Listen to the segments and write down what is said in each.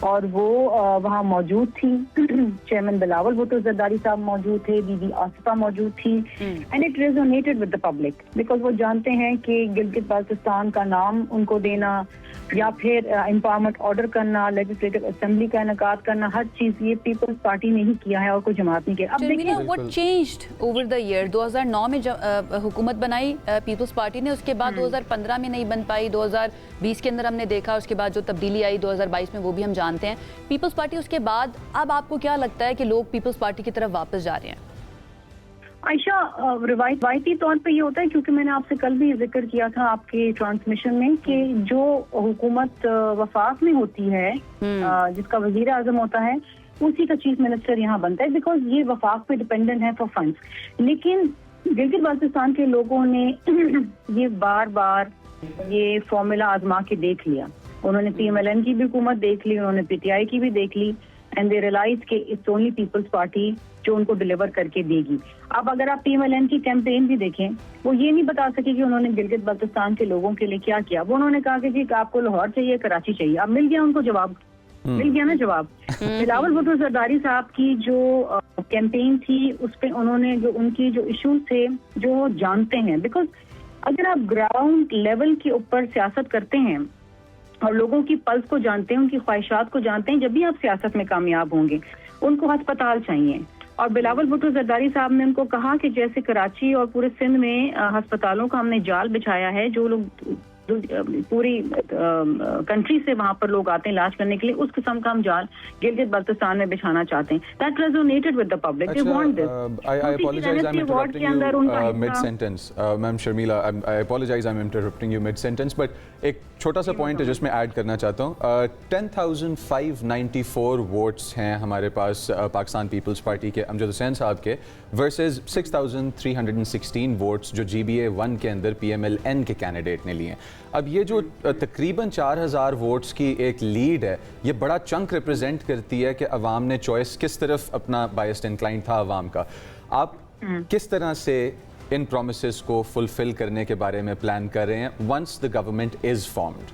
اور وہ وہاں موجود تھی. چیئرمین بلاول بھٹو زرداری صاحب موجود تھے, بی بی آصفہ موجود تھی, and it resonated with the public because وہ جانتے ہیں کہ گلگت بلتستان کا نام ان کو دینا یا پھر امپاورمنٹ آرڈر کرنا, لیجسلیٹو اسمبلی کا انعقاد کرنا, ہر چیز یہ پیپلز پارٹی نے ہی کیا ہے اور کوئی جماعت نہیں کیا. اب دیکھیں what changed over the year 2009 میں حکومت بنائی پیپلز پارٹی نے, اس کے بعد 2015 میں نہیں بن پائی, 2020 کے اندر ہم نے دیکھا, اس کے بعد جو تبدیلی آئی 2022 میں وہ بھی ہم جانتے ہیں. پیپلز پارٹی اس کے بعد اب آپ کو کیا لگتا ہے کہ لوگ پیپلز پارٹی کی طرف واپس جا رہے ہیں؟ عائشہ, روایتی طور پہ یہ ہوتا ہے کیونکہ میں نے آپ سے کل بھی ذکر کیا تھا آپ کے ٹرانسمیشن میں کہ جو حکومت وفاق میں ہوتی ہے, جس کا وزیر اعظم ہوتا ہے, اسی کا چیف منسٹر یہاں بنتا ہے بیکاز یہ وفاق پہ ڈیپینڈنٹ ہے فار فنڈس. لیکن گلگت بلتستان کے لوگوں نے یہ بار بار یہ فارمولا آزما کے دیکھ لیا. انہوں نے پی ایم ایل این کی بھی حکومت دیکھ لی, انہوں نے پی ٹی آئی کی بھی دیکھ لی, اینڈ دے ریئلائز کہ اٹس اونلی پیپلز پارٹی جو ان کو ڈیلیور کر کے دے گی. اب اگر آپ پی ایم ایل این کی کیمپین بھی دیکھیں, وہ یہ نہیں بتا سکے کہ انہوں نے گلگت بلتستان کے لوگوں کے لیے کیا کیا. وہ انہوں نے کہا کہ جی آپ کو لاہور چاہیے, کراچی چاہیے. اب مل گیا ان کو جواب, مل گیا نا جواب. بلاول بھٹو زرداری صاحب کی جو کیمپین تھی اس پہ انہوں نے جو ان کی جو ایشوز تھے جو وہ جانتے ہیں, بیکاز اگر آپ گراؤنڈ لیول کے اوپر سیاست کرتے ہیں اور لوگوں کی پلس کو جانتے ہیں, ان کی خواہشات کو جانتے ہیں, جب بھی آپ سیاست میں کامیاب ہوں گے. ان کو ہسپتال چاہیے, اور بلاول بھٹو زرداری صاحب نے ان کو کہا کہ جیسے کراچی اور پورے سندھ میں ہسپتالوں کا ہم نے جال بچھایا ہے, جو لوگ پوری کنٹری سے وہاں پر لوگ آتے ہیں علاج کرنے کے لیے, اس قسم کا ہم جال گلگت بلتستان میں بچھانا چاہتے ہیں. That resonated with the public. They want this. I apologize, I'm interrupting you mid-sentence. Ma'am Sharmila, I apologize, I'm interrupting you mid-sentence, but ایک چھوٹا سا پوائنٹ ہے جس میں ایڈ کرنا چاہتا ہوں. 10,594 ووٹس ہیں ہمارے پاس پاکستان پیپلز پارٹی کے امجد حسین صاحب کے, ورسز 6,316 ووٹس جو جی بی اے 1 کے اندر پی ایم ایل این کے کینڈیڈیٹ نے لیے ہیں. اب یہ جو تقریباً 4,000 ووٹس کی ایک لیڈ ہے, یہ بڑا چنک ریپرزینٹ کرتی ہے کہ عوام نے چوائس کس طرف اپنا بائسڈ انکلائن تھا عوام کا. آپ کس طرح سے ان پرومسز کو فلفل کرنے کے بارے میں پلان کر رہے ہیں once the government is formed?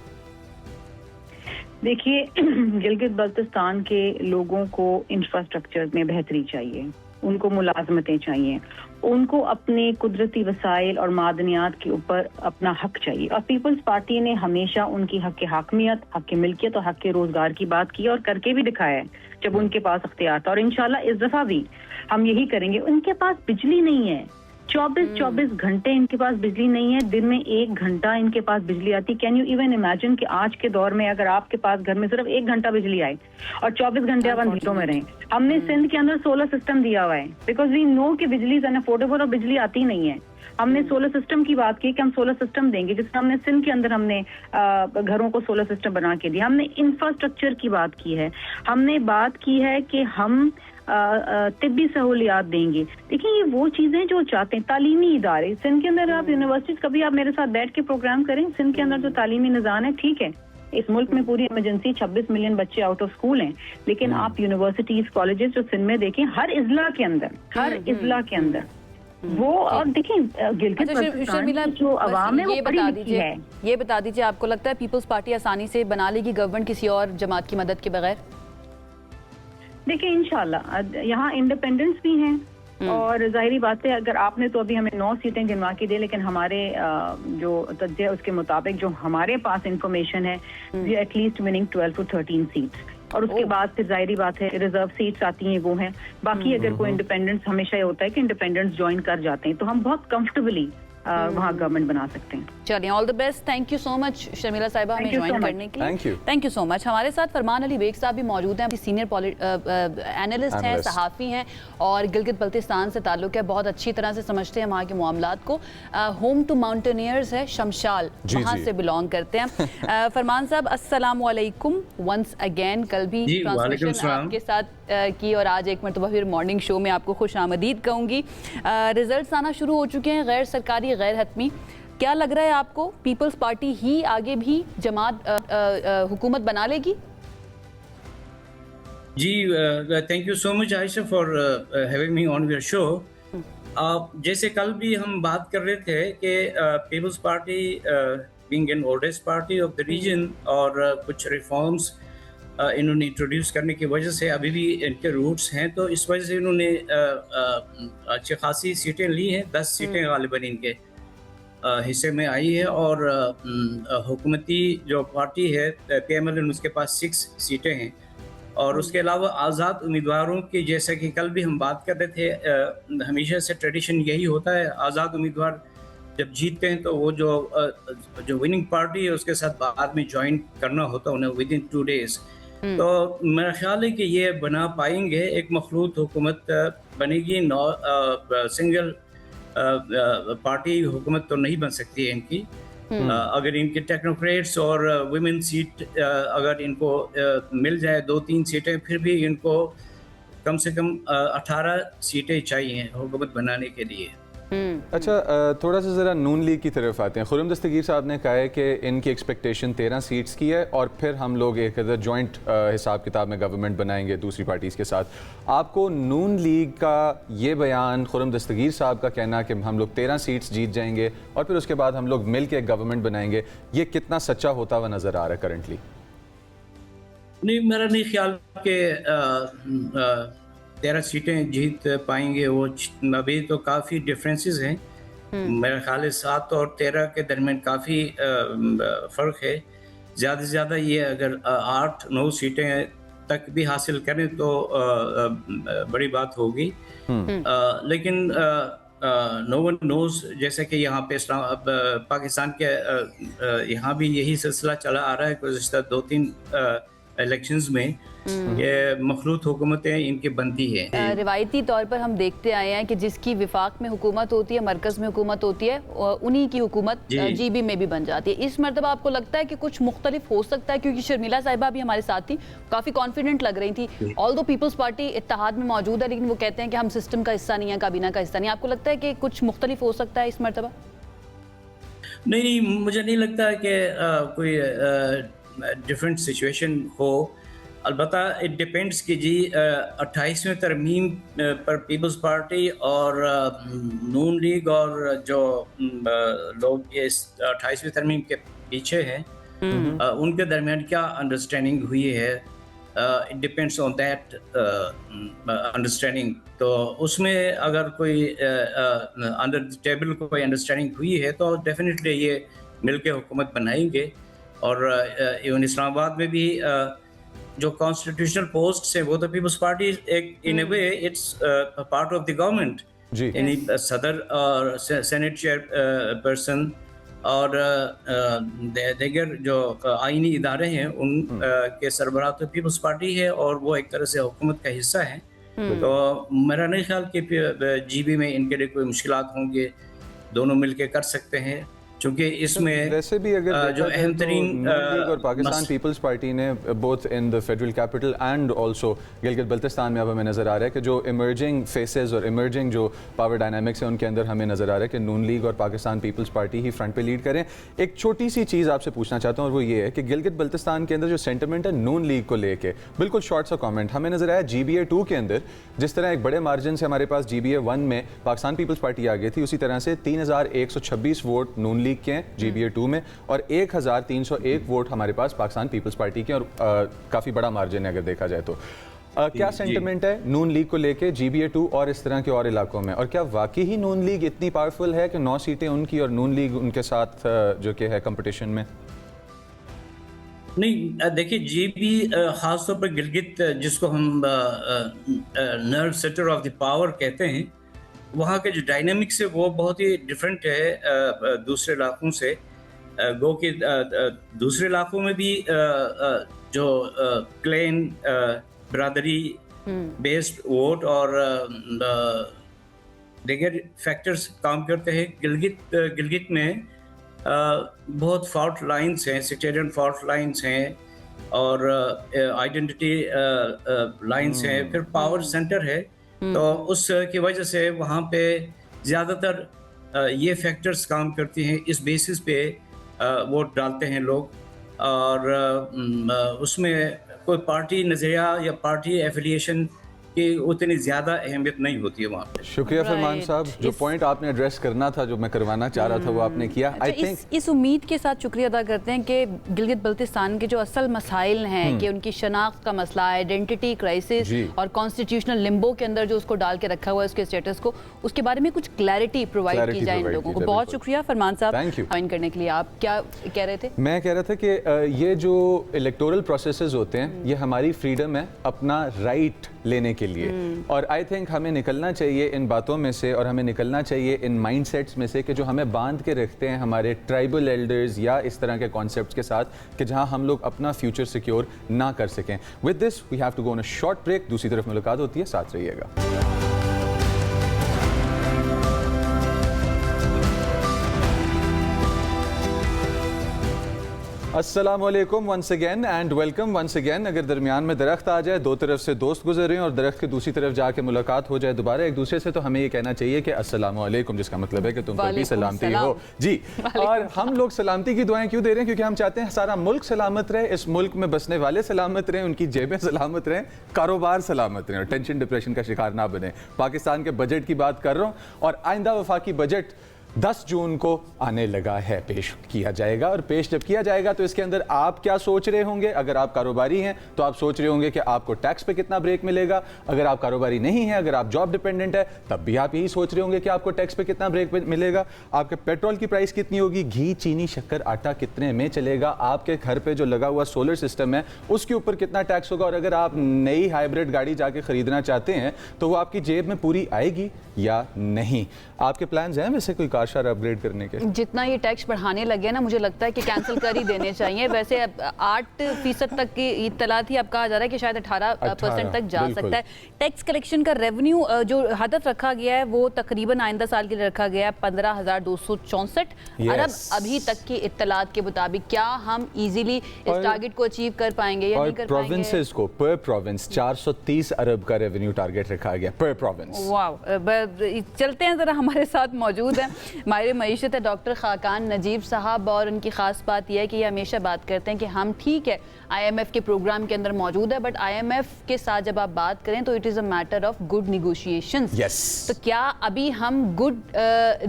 دیکھیے, گلگت بلتستان کے لوگوں کو انفراسٹرکچر میں بہتری چاہیے, ان کو ملازمتیں چاہیے, ان کو اپنے قدرتی وسائل اور معدنیات کے اوپر اپنا حق چاہیے. اور پیپلز پارٹی نے ہمیشہ ان کی حق حاکمیت, حق ملکیت اور حق روزگار کی بات کی اور کر کے بھی دکھایا ہے جب ان کے پاس اختیار تھا, اور انشاءاللہ اس دفعہ بھی ہم یہی کریں گے. ان کے پاس بجلی نہیں ہے, 24 گھنٹے ان کے پاس بجلی نہیں ہے, دن میں 1 گھنٹہ ان کے پاس بجلی آتی. کین یو ایون امیجن کہ آج کے دور میں اگر آپ کے پاس گھر میں صرف 1 گھنٹہ بجلی آئے اور 24 گھنٹے آپ اندھیروں میں رہیں. ہم نے سندھ کے اندر سولر سسٹم دیا ہوا ہے بیکاز وی نو کہ بجلی از انافورڈیبل اور بجلی آتی نہیں ہے. ہم نے سولر سسٹم کی بات کی کہ ہم سولر سسٹم دیں گے, جس طرح ہم نے سندھ کے اندر ہم نے گھروں کو سولر سسٹم بنا کے دیا. ہم نے انفراسٹرکچر کی بات کی ہے, ہم نے بات کی ہے کہ ہم طبی سہولیات دیں گے. دیکھیں یہ وہ چیزیں جو چاہتے ہیں. تعلیمی ادارے سندھ کے اندر, آپ یونیورسٹیز کبھی آپ میرے ساتھ بیٹھ کے پروگرام کریں, سندھ کے اندر جو تعلیمی نظام ہے ٹھیک ہے, اس ملک میں پوری ایمرجنسی 26 ملین بچے آؤٹ آف اسکول ہیں, لیکن آپ یونیورسٹیز کالجز جو سندھ میں دیکھیں, ہر اضلاع کے اندر وہ, اور دیکھیں گلگت بلتستان جو عوام ہے وہ پڑھی لکھی ہے. یہ بتا دیجیے, آپ کو لگتا ہے پیپلز پارٹی آسانی سے بنا لے گی گورنمنٹ کسی اور جماعت کی مدد کے بغیر؟ دیکھیں انشاءاللہ یہاں انڈیپینڈنس بھی ہیں, اور ظاہری بات ہے اگر آپ نے تو ابھی ہمیں 9 سیٹیں گنوا کے دے, لیکن ہمارے جو تجزیہ اس کے مطابق جو ہمارے پاس انفارمیشن ہے, we at least winning 12 to 13 seats, اور اس کے بعد پھر ظاہری بات ہے ریزرو سیٹس آتی ہیں وہ ہیں. باقی اگر کوئی انڈیپینڈنس, ہمیشہ یہ ہوتا ہے کہ انڈیپینڈنس جوائن کر جاتے ہیں, تو ہم بہت کمفرٹیبلی وہاں گورنمنٹ بنا سکتے ہیں. چلیے, all the best. Thank you so much Sharmila صاحبہ ہمیں جوائن کرنے کے لیے. Thank you so much. ہمارے ساتھ فرمان علی بیگ صاحب بھی موجود ہیں, سینئر اینالسٹ ہیں, صحافی ہیں, اور گلگت بلتستان سے تعلق ہے, بہت اچھی طرح سے سمجھتے ہیں وہاں کے معاملات کو. ہوم ٹو ماؤنٹینئرز ہے شمشال, وہاں سے بلانگ کرتے ہیں. فرمان صاحب السلام علیکم ونس اگین. کل بھی ٹرانسمیشن آپ کے ساتھ کی, اور آج ایک مرتبہ پھر مارننگ شو میں آپ کو خوش آمدید کہوں گی. ریزلٹس آنا شروع ہو چکے ہیں, غیر سرکاری غیر حتمی. کیا لگ رہا ہے آپ کو, پیپلز پارٹی ہی آگے بھی جماعت حکومت بنا لے گی؟ جی, thank you so much Ayesha for having me on your show. جیسے کل بھی ہم بات کر رہے تھے کہ Peoples Party being an oldest party of the region, اور کچھ ریفارمز انہوں نے انٹروڈیوس کرنے کی وجہ سے ابھی بھی ان کے روٹس ہیں, تو اس وجہ سے انہوں نے اچھی خاصی سیٹیں لی ہیں. 10 سیٹیں غالباً ان کے حصے میں آئی ہے, اور حکومتی جو پارٹی ہے پی ایم ایل این, اس کے پاس 6 سیٹیں ہیں. اور اس کے علاوہ آزاد امیدواروں کی, جیسا کہ کل بھی ہم بات کر رہے تھے, ہمیشہ سے ٹریڈیشن یہی ہوتا ہے, آزاد امیدوار جب جیتتے ہیں تو وہ جو وننگ پارٹی ہے اس کے ساتھ بعد میں جوائن کرنا ہوتا ہے انہیں ود ان 2 days. تو میرا خیال ہے کہ یہ بنا پائیں گے, ایک مخلوط حکومت بنے گی. سنگل پارٹی حکومت تو نہیں بن سکتی ہے ان کی. اگر ان کے ٹیکنوکریٹس اور ویمن سیٹ اگر ان کو مل جائے 2-3 سیٹیں, پھر بھی ان کو کم سے کم 18 سیٹیں چاہیے حکومت بنانے کے لیے. اچھا, تھوڑا سا ذرا نون لیگ کی طرف آتے ہیں. خرم دستگیر صاحب نے کہا ہے کہ ان کی ایکسپیکٹیشن 13 سیٹس کی ہے, اور پھر ہم لوگ ایک جوائنٹ حساب کتاب میں گورنمنٹ بنائیں گے دوسری پارٹیز کے ساتھ. آپ کو نون لیگ کا یہ بیان, خرم دستگیر صاحب کا کہنا کہ ہم لوگ 13 سیٹس جیت جائیں گے اور پھر اس کے بعد ہم لوگ مل کے ایک گورنمنٹ بنائیں گے, یہ کتنا سچا ہوتا ہوا نظر آ رہا ہے کرنٹلی؟ نہیں, میرا نہیں خیال کہ 13 سیٹیں جیت پائیں گے. وہ ابھی تو کافی ڈفرینسز ہیں. میرا خیال ہے 7 اور 13 کے درمیان کافی فرق ہے. زیادہ سے زیادہ یہ اگر 8-9 سیٹیں تک بھی حاصل کریں تو بڑی بات ہوگی. لیکن نو ون نوز, جیسے کہ یہاں پہ پاکستان کے یہاں بھی یہی سلسلہ چلا آ رہا ہے گزشتہ 2-3 الیکشنز میں, یہ مخلوط حکومتیں ان کی بنتی ہیں. روایتی طور پر ہم دیکھتے آئے ہیں کہ جس کی وفاق میں حکومت ہوتی ہے, مرکز میں حکومت ہوتی ہے, انہی کی حکومت جی بی میں بھی بن جاتی ہے. اس مرتبہ آپ کو لگتا ہے کہ کچھ مختلف ہو سکتا ہے؟ کیونکہ شرمیلا صاحبہ بھی ہمارے ساتھ تھی, کافی کانفیڈنٹ لگ رہی تھی. آل دو پیپلز پارٹی اتحاد میں موجود ہے, لیکن وہ کہتے ہیں کہ ہم سسٹم کا حصہ نہیں ہیں, کابینہ کا حصہ نہیں. آپ کو لگتا ہے کہ کچھ مختلف ہو سکتا ہے اس مرتبہ؟ نہیں, مجھے نہیں لگتا کہ کوئی ڈفرینٹ سچویشن ہو. البتہ اٹ ڈپینڈس کہ جی 28ویں ترمیم پر پیپلز پارٹی اور نون لیگ اور جو لوگ اس 28ویں ترمیم کے پیچھے ہیں ان کے درمیان کیا انڈرسٹینڈنگ ہوئی ہے. It depends on that understanding. تو اس میں اگر کوئی انڈر ٹیبل کوئی انڈرسٹینڈنگ ہوئی ہے تو ڈیفینیٹلی یہ مل کے حکومت بنائیں گے. اور ایون اسلام آباد میں بھی جو کانسٹیٹیوشنل پوسٹس ہیں وہ تو پیپلز پارٹی ایک in a way it's part of the government, یعنی صدر اور سینٹ چیئر پرسن اور دیگر جو آئینی ادارے ہیں ان کے سربراہ تو پیپلز پارٹی ہے, اور وہ ایک طرح سے حکومت کا حصہ ہیں. تو میرا نہیں خیال کہ جی بی میں ان کے لیے کوئی مشکلات ہوں گے, دونوں مل کے کر سکتے ہیں. چونکہ اس میں ویسے بھی اگر جو اہم ترین اور پاکستان پیپلز پارٹی نے both in the federal capital and also Gilgit Baltistan میں اب ہمیں نظر آ رہا ہے کہ جو ایمرجنگ فیسز اور ایمرجنگ جو پاور ڈائنامکس ہیں ان کے اندر ہمیں نظر آ رہا ہے کہ نون لیگ اور پاکستان پیپلز پارٹی ہی فرنٹ پہ لیڈ کریں. ایک چھوٹی سی چیز آپ سے پوچھنا چاہتا ہوں, اور وہ یہ ہے کہ گلگت بلتستان کے اندر جو سینٹیمنٹ ہے نون لیگ کو لے کے, بالکل شارٹ سا کامنٹ ہمیں نظر آیا جی بی اے 2 کے اندر جس طرح ایک بڑے مارجن سے ہمارے پاس جی بی اے 1 میں پاکستان پیپلز پارٹی آ گئی تھی, اسی طرح سے 3126 ووٹ نون لیگ کے ہیں جی بی اے 2 میں, اور 1301 ووٹ ہمارے پاس پاکستان پیپلز پارٹی کے, اور کافی بڑا مارجن ہے اگر دیکھا جائے تو. کیا سینٹیمنٹ ہے نون لیگ کو لے کے جی بی اے 2 اور اس طرح کے اور علاقوں میں, اور کیا واقعی ہی نون لیگ اتنی پاورفل ہے کہ 9 سیٹیں ان کی اور نون لیگ ان کے ساتھ جو کہ ہے کمپٹیشن میں؟ نہیں, دیکھیے جی بی خاص طور پر گلگت جس کو ہم نرو سینٹر آف دی پاور کہتے ہیں, وہاں کے جو ڈائنامکس ہے وہ بہت ہی ڈفرینٹ ہے دوسرے علاقوں سے. گو کہ دوسرے علاقوں میں بھی جو کلین برادری بیسڈ ووٹ اور دیگر فیکٹرز کام کرتے ہیں. گلگت میں بہت فالٹ لائنز ہیں, سیکٹیرین فالٹ لائنز ہیں اور آئیڈینٹی لائنز ہیں, پھر پاور سینٹر ہے. تو اس کی وجہ سے وہاں پہ زیادہ تر یہ فیکٹرز کام کرتی ہیں, اس بیسس پہ ووٹ ڈالتے ہیں لوگ. اور اس میں کوئی پارٹی نظریہ یا پارٹی ایفیلیشن کہ اتنی زیادہ اہمیت نہیں ہوتی ہے وہاں پہ. شکریہ فرمان صاحب, جو پوائنٹ آپ نے ایڈریس کرنا تھا, جو میں کروانا چاہ رہا تھا, وہ آپ نے کیا. اس امید کے ساتھ شکریہ ادا کرتے ہیں کہ گلگت بلتستان کے جو اصل مسائل ہیں کہ ان کی شناخت کا مسئلہ, آئیڈینٹی کرائسس اور کانسٹیٹیوشنل لمبو کے اندر جو اس کو ڈال کے رکھا ہوا ہے اس کے اسٹیٹس کو, اس کے بارے میں کچھ کلیئرٹی پرووائڈ کی جائے ان لوگوں کو. بہت شکریہ فرمان صاحب جوائن کرنے کے لیے. آپ کیا کہہ رہے تھے؟ میں کہہ رہا تھا کہ یہ جو الیکٹورل پروسیسز ہوتے ہیں یہ ہماری فریڈم ہے اپنا رائٹ لینے کے لیے, اور آئی تھنک ہمیں نکلنا چاہیے ان باتوں میں سے, اور ہمیں نکلنا چاہیے ان مائنڈ سیٹس میں سے کہ جو ہمیں باندھ کے رکھتے ہیں ہمارے ٹرائبل ایلڈرز یا اس طرح کے کانسیپٹس کے ساتھ کہ جہاں ہم لوگ اپنا فیوچر سیکیور نہ کر سکیں. With this we have to go on a short break. دوسری طرف ملاقات ہوتی ہے, ساتھ رہیے گا. السلام علیکم once again and welcome once again. اگر درمیان میں درخت آ جائے, دو طرف سے دوست گزر رہے ہیں اور درخت کی دوسری طرف جا کے ملاقات ہو جائے دوبارہ ایک دوسرے سے, تو ہمیں یہ کہنا چاہیے کہ السلام علیکم, جس کا مطلب ہے کہ تم پر بھی سلامتی ہو. جی, اور ہم لوگ سلامتی کی دعائیں کیوں دے رہے ہیں؟ کیونکہ ہم چاہتے ہیں سارا ملک سلامت رہے, اس ملک میں بسنے والے سلامت رہیں, ان کی جیبیں سلامت رہیں, کاروبار سلامت رہیں, اور ٹینشن ڈپریشن کا شکار نہ بنے. پاکستان کے بجٹ کی بات کر رہا ہوں, اور آئندہ وفاقی بجٹ 10 جون کو آنے لگا ہے, پیش کیا جائے گا. اور پیش جب کیا جائے گا تو اس کے اندر آپ کیا سوچ رہے ہوں گے؟ اگر آپ کاروباری ہیں تو آپ سوچ رہے ہوں گے کہ آپ کو ٹیکس پہ کتنا بریک ملے گا. اگر آپ کاروباری نہیں ہیں, اگر آپ جاب ڈپینڈنٹ ہے, تب بھی آپ یہی سوچ رہے ہوں گے کہ آپ کو ٹیکس پہ کتنا بریک ملے گا. آپ کے پیٹرول کی پرائس کتنی ہوگی, گھی, چینی, شکر, آٹا کتنے میں چلے گا, آپ کے گھر پہ جو لگا ہوا سولر سسٹم ہے اس کے اوپر کتنا ٹیکس ہوگا, اور اگر آپ نئی ہائیبرڈ گاڑی جا کے خریدنا چاہتے ہیں تو وہ آپ کی جیب میں پوری آئے گی یا نہیں. آپ کے پلانز ہیں ویسے کوئی کار شار اپ گریڈ کرنے کے؟ جتنا یہ ٹیکس بڑھانے لگے نا, مجھے لگتا ہے کہ کینسل کر ہی دینے چاہیے. ویسے 8% تک کی اطلاع تھی, اب کہا جا رہا ہے کہ شاید 18% تک جا سکتا ہے. ٹیکس کلیکشن کا ریونیو جو ہدف رکھا گیا ہے وہ تقریباً آئندہ سال کے لیے رکھا گیا ہے 15,264 ارب. ابھی تک کی اطلاعات کے مطابق کیا ہم ایزیلی اس ٹارگٹ کو اچیو کر پائیں گے یا نہیں کر پائیں گے؟ پروونسز کو پر پروونس 430 ارب کا ریونیو ٹارگٹ رکھا گیا پر پروونس. واو, چلتے ہیں ذرا. ہمارے ساتھ موجود ہیں ماہر معیشت ہے ڈاکٹر خاقان نجیب صاحب, اور ان کی خاص بات یہ ہے کہ یہ ہمیشہ بات کرتے ہیں کہ ہم ٹھیک ہے آئی ایم ایف کے پروگرام کے اندر موجود ہے, بٹ آئی ایم ایف کے ساتھ جب آپ بات کریں تو it is a matter of good negotiations. Yes. تو کیا ابھی ہم گڈ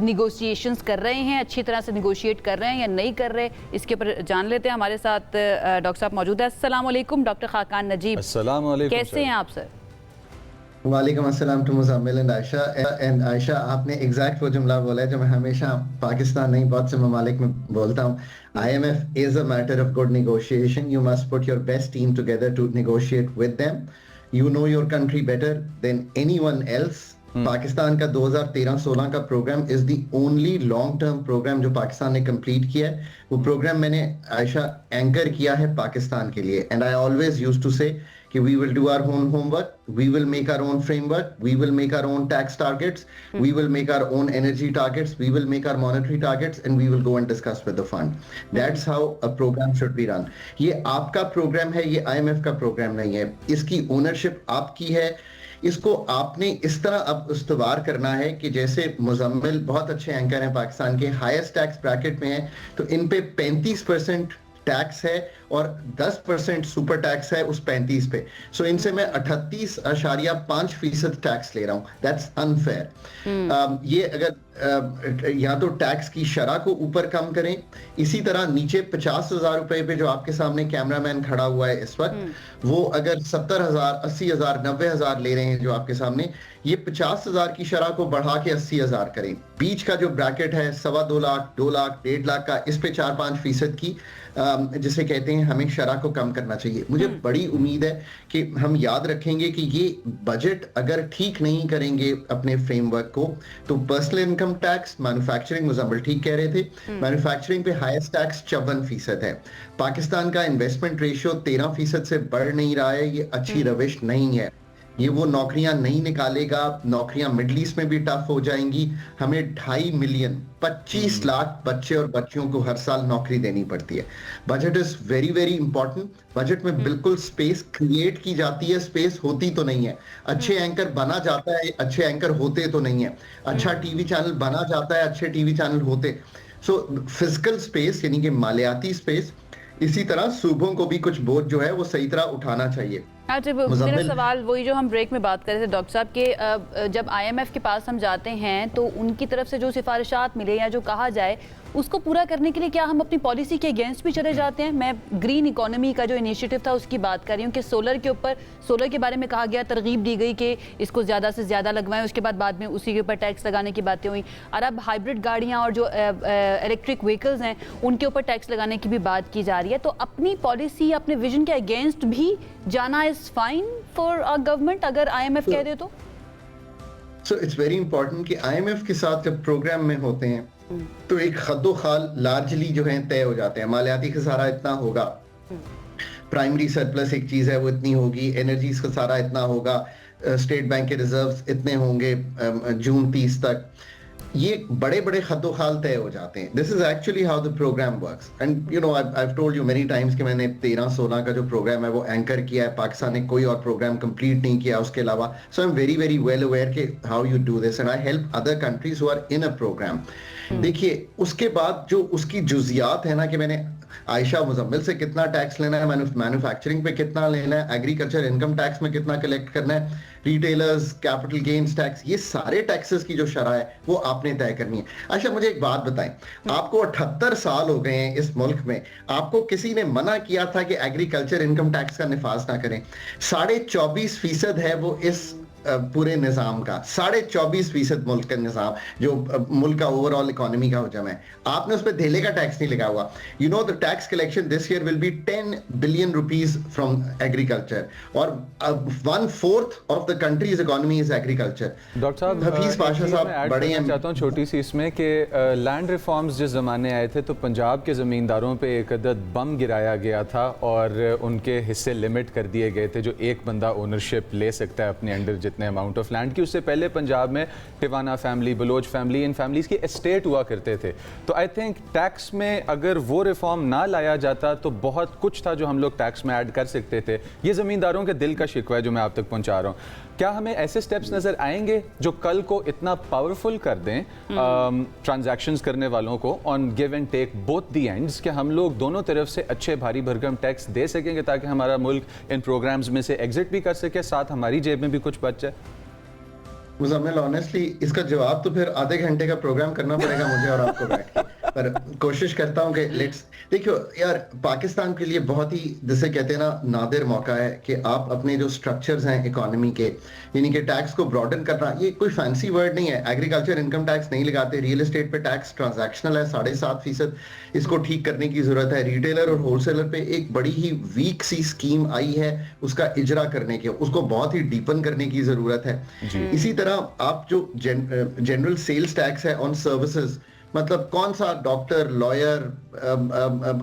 نیگوشیشنز کر رہے ہیں, اچھی طرح سے نیگوشیٹ کر رہے ہیں یا نہیں کر رہے؟ اس کے اوپر جان لیتے ہیں. ہمارے ساتھ ڈاکٹر صاحب موجود ہے. السلام علیکم ڈاکٹر خاقان نجیب. السلام علیکم. کیسے ہیں آپ سر؟ وعلیکم السلام to Muzammil and Ayesha. And Ayesha, آپ نے ایگزیکٹ وہ جملہ بولا ہے جو میں ہمیشہ پاکستان نہیں بہت سے ممالک میں بولتا ہوں. IMF is a matter of good negotiation. You must put your best team together to negotiate with them. You know your country better than anyone else. Pakistan کا 2013-16 کا program is the only long term program جو پاکستان نے complete کیا ہے. وہ programme میں نے عائشہ anchor کیا ہے پاکستان کے لیے. And I always use to say کہ we will do our own homework, we will make our own framework, we will make our own tax targets, we will make our own energy targets, we will make our monetary targets, and we will go and discuss with the fund. That's how a program should be run. یہ آپ کا programme ہے, یہ IMF کا programme نہیں ہے. اس کی ownership آپ کی ہے. اس کو آپ نے اس طرح اب استوار کرنا ہے کہ جیسے مزمل بہت اچھے اینکر ہیں پاکستان کے, ہائیسٹ ٹیکس بریکٹ میں ہیں, تو ان پہ 35% ٹیکس ہے اور 10% سپر ٹیکس ہے اس 35 پہ. سو ان سے میں 38.5% ٹیکس لے رہا ہوں. That's unfair. یہ اگر یا تو ٹیکس کی شرح کو اوپر کم کریں, اسی طرح نیچے 50,000 روپے پہ جو آپ کے سامنے کیمرہ مین کھڑا ہوا ہے اس وقت, وہ اگر 70,000, 80,000, 90,000 لے رہے ہیں جو آپ کے سامنے, یہ 50,000 کی شرح کو بڑھا کے 80,000 کریں. بیچ کا جو بریکٹ ہے 2.25 لاکھ, 2 لاکھ, 1.5 لاکھ کا, اس پہ 4-5% کی جسے کہتے ہیں ہمیں شرح کو کم کرنا چاہیے. مجھے بڑی امید ہے کہ ہم یاد رکھیں گے کہ یہ بجٹ اگر ٹھیک نہیں کریں گے اپنے فریم ورک کو, تو personal income tax, manufacturing, Muzammil ٹھیک کہہ رہے تھے, مینوفیکچرنگ پہ ہائیسٹ ٹیکس 54% ہے. پاکستان کا انویسٹمنٹ ریشیو 13% سے بڑھ نہیں رہا ہے. یہ اچھی روش نہیں ہے. یہ وہ نوکریاں نہیں نکالے گا. نوکریاں مڈل ایسٹ میں بھی ٹف ہو جائیں گی. ہمیں 2.5 ملین 25 لاکھ بچے اور بچیوں کو ہر سال نوکری دینی پڑتی ہے. Budget is very very important. Budget میں بالکل سپیس کریٹ کی جاتی ہے, سپیس ہوتی تو نہیں ہے. اچھے اینکر بنا جاتا ہے, اچھے اینکر ہوتے تو نہیں ہے. اچھا ٹی وی چینل بنا جاتا ہے, اچھے ٹی وی چینل ہوتے. سو فزیکل سپیس یعنی کہ مالیاتی سپیس, اسی طرح صوبوں کو بھی کچھ بوجھ جو ہے وہ صحیح طرح اٹھانا چاہیے. اچھا میرا سوال وہی جو ہم بریک میں بات کر رہے تھے ڈاکٹر صاحب کہ جب IMF کے پاس ہم جاتے ہیں تو ان کی طرف سے جو سفارشات ملے یا جو کہا جائے اس کو پورا کرنے کے لیے کیا ہم اپنی پالیسی کے اگینسٹ بھی چلے جاتے ہیں؟ میں گرین اکانومی کا جو انیشیٹو تھا اس کی بات کر رہی ہوں کہ سولر کے بارے میں کہا گیا، ترغیب دی گئی کہ اس کو زیادہ سے زیادہ لگوائیں، اس کے بعد میں اسی کے اوپر ٹیکس لگانے کی باتیں ہوئیں، اور اب ہائیبرڈ گاڑیاں اور جو الیکٹرک وہیکلز ہیں ان کے اوپر ٹیکس لگانے کی بھی بات کی جا رہی ہے. تو اپنی پالیسی اپنے ویژن کے اگینسٹ بھی جانا از فائن فار گورنمنٹ اگر IMF کہہ دے تو؟ سو اٹس ویری امپورٹنٹ کہ IMF کے ساتھ جب پروگرام میں ہوتے ہیں تو ایک خد و خال لارجلی جو ہیں طے ہو جاتے ہیں. مالیاتی خسارہ اتنا ہوگا، پرائمری سرپلس ایک چیز ہے وہ اتنی ہوگی، انرجیز خسارہ اتنا ہوگا، اسٹیٹ بینک کے ریزروز اتنے ہوں گے جون 30 تک. یہ بڑے بڑے خط و خال طے ہو جاتے ہیں. This is actually how the program works. And you know I have told you many times کہ میں نے 13-16 کا جو پروگرام ہے وہ اینکر کیا ہے. پاکستان نے کوئی اور پروگرام کمپلیٹ نہیں کیا اس کے علاوہ. So I am very very well aware کہ how you do this and I help other countries who are in a program. دیکھیے اس کے بعد جو اس کی جزیات ہے نا کہ میں نے عائشہ مزمل سے کتنا ٹیکس لینا ہے، مینوفیکچرنگ پہ کتنا لینا ہے، ایگریکلچر انکم ٹیکس میں کتنا کلیکٹ کرنا ہے، ریٹیلرز کیپٹل گینز ٹیکس، یہ سارے ٹیکسز کی جو شرح ہے وہ آپ نے طے کرنی ہے. عائشہ مجھے ایک بات بتائیں، آپ کو 78 سال ہو گئے ہیں اس ملک میں، آپ کو کسی نے منع کیا تھا کہ ایگریکلچر انکم ٹیکس کا نفاذ نہ کریں؟ 24.5% ہے وہ اس پورے نظام کا، 24.5% ملک کا نظام جو ملک کا اوور آل اکانومی کا حجم ہے. آپ نے اس پہ دھیلے کا ٹیکس نہیں لگا ہوا. You know the tax collection this year will be 10 billion rupees from agriculture, اور 1/4 of the country's economy is agriculture. Doctor صاحب حفیظ پاشا صاحب بڑے ہیں. چاہتا ہوں چھوٹی سی اس میں کہ لینڈ ریفارمز جس زمانے آئے تھے تو پنجاب کے زمینداروں پہ ایک عدد بم گرایا گیا تھا اور ان کے حصے لمٹ کر دیے گئے تھے جو ایک بندہ اونرشپ لے سکتا ہے اپنے انڈر جتنے اماؤنٹ آف لینڈ کی. اس سے پہلے پنجاب میں ٹیوانا فیملی، بلوچ فیملی، ان فیملیز کی اسٹیٹ ہوا کرتے تھے. تو آئی تھنک ٹیکس میں اگر وہ ریفارم نہ لایا جاتا تو بہت کچھ تھا جو ہم لوگ ٹیکس میں ایڈ کر سکتے تھے. یہ زمینداروں کے دل کا شکوہ ہے جو میں آپ تک پہنچا رہا ہوں. کیا ہمیں ایسے سٹیپس نظر آئیں گے جو کل کو اتنا پاورفل کر دیں ٹرانزیکشنز کرنے والوں کو on give and take both the ends, کہ ہم لوگ دونوں طرف سے اچھے بھاری بھرکم ٹیکس دے سکیں گے تاکہ ہمارا ملک ان پروگرامز میں سے ایگزٹ بھی کر سکے، ساتھ ہماری جیب میں بھی کچھ بچ جائے؟ مزمل آنیسٹلی اس کا جواب تو پھر آدھے گھنٹے کا پروگرام کرنا پڑے گا مجھے اور آپ کو بیٹھ کے، پر کوشش کرتا ہوں کہ لیٹس دیکھو یار، پاکستان کے لیے بہت ہی جسے کہتے ہیں نا نادر موقع ہے کہ آپ اپنے جو سٹرکچرز ہیں اکانومی کے، یعنی کہ ٹیکس کو براڈن کرنا. یہ کوئی فینسی ورڈ نہیں ہے. ایگریکلچر انکم ٹیکس نہیں لگاتے، ریئل اسٹیٹ پہ ٹیکس ٹرانزیکشنل ہے 7.5%، اس کو ٹھیک کرنے کی ضرورت ہے. ریٹیلر اور ہول سیلر پہ ایک بڑی ہی ویک سی اسکیم آئی ہے اس کا اجرا کرنے کے، اس کو بہت ہی ڈیپن کرنے کی ضرورت ہے. اسی طرح آپ جو جنرل سیلز ٹیکس ہے آن سروسز، مطلب کون سا ڈاکٹر، لائر،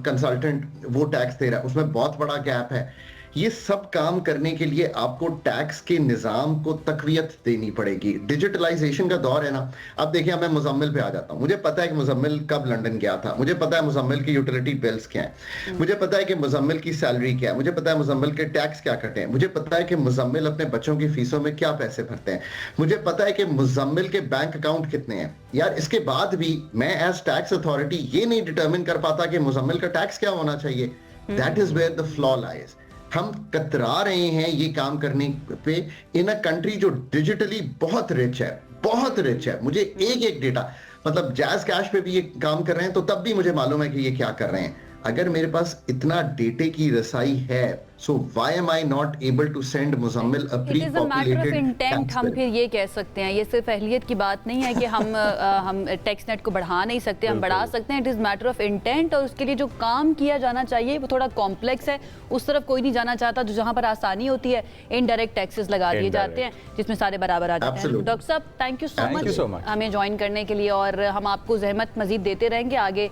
کنسلٹنٹ وہ ٹیکس دے رہا ہے، اس میں بہت بڑا گیپ ہے. یہ سب کام کرنے کے لیے آپ کو ٹیکس کے نظام کو تقویت دینی پڑے گی. ڈیجیٹلائزیشن کا دور ہے نا. اب دیکھیں میں مزمل پہ آ جاتا ہوں. مجھے پتا ہے کہ مزمل کب لنڈن گیا تھا، مجھے پتا ہے مزمل کی یوٹیلیٹی بلز کیا ہیں، مجھے پتا ہے کہ مزمل کی سیلری کیا ہے، مجھے پتا ہے مزمل کے ٹیکس کیا کٹے ہیں، مجھے پتا ہے کہ مزمل اپنے بچوں کی فیسوں میں کیا پیسے بھرتے ہیں، مجھے پتا ہے کہ مزمل کے بینک اکاؤنٹ کتنے ہیں. یار اس کے بعد بھی میں ایز ٹیکس اتھارٹی یہ نہیں ڈٹرمن کر پاتا کہ مزمل کا ٹیکس کیا ہونا چاہیے. دیٹ از ویئر دا فلا لائز. ہم کترا رہے ہیں یہ کام کرنے پہ ان اے کنٹری جو ڈیجیٹلی بہت رچ ہے، بہت رچ ہے. مجھے ایک ڈیٹا، مطلب جیز کیش پہ بھی یہ کام کر رہے ہیں تو تب بھی مجھے معلوم ہے کہ یہ کیا کر رہے ہیں. اگر میرے پاس اتنا ڈیٹے کی رسائی ہے so why am I not able to send Muzammil a pre-populated It is a matter of intent. ہم پھر یہ کہہ سکتے ہیں، یہ صرف اہلیت کی بات نہیں ہے کہ ہم ٹیکس نیٹ کو بڑھا نہیں سکتے، ہم بڑھا سکتے ہیں. It is matter of intent، اور اس کے لیے جو کام کیا جانا چاہیے وہ تھوڑا کمپلیکس ہے. اس طرف کوئی نہیں جانا چاہتا جہاں پر آسانی ہوتی ہے انڈائریکٹ ٹیکسز لگا دیے جاتے ہیں جس میں سارے برابر آ جاتے ہیں. ڈاکٹر صاحب تھینک یو سو مچ ہمیں جوائن کرنے کے لیے، اور ہم آپ کو زحمت مزید دیتے رہیں گے آگے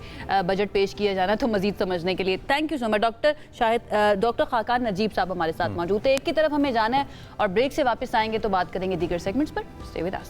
بجٹ پیش کیا جانا تو مزید سمجھنے کے لیے. Thank you so much. Doctor Khaqan Najeeb صاحب ہمارے ساتھ موجود ہے. ایک کی طرف ہمیں جانا ہے اور بریک سے واپس آئیں گے تو بات کریں گے دیگر segments per. Stay with us.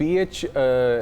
pH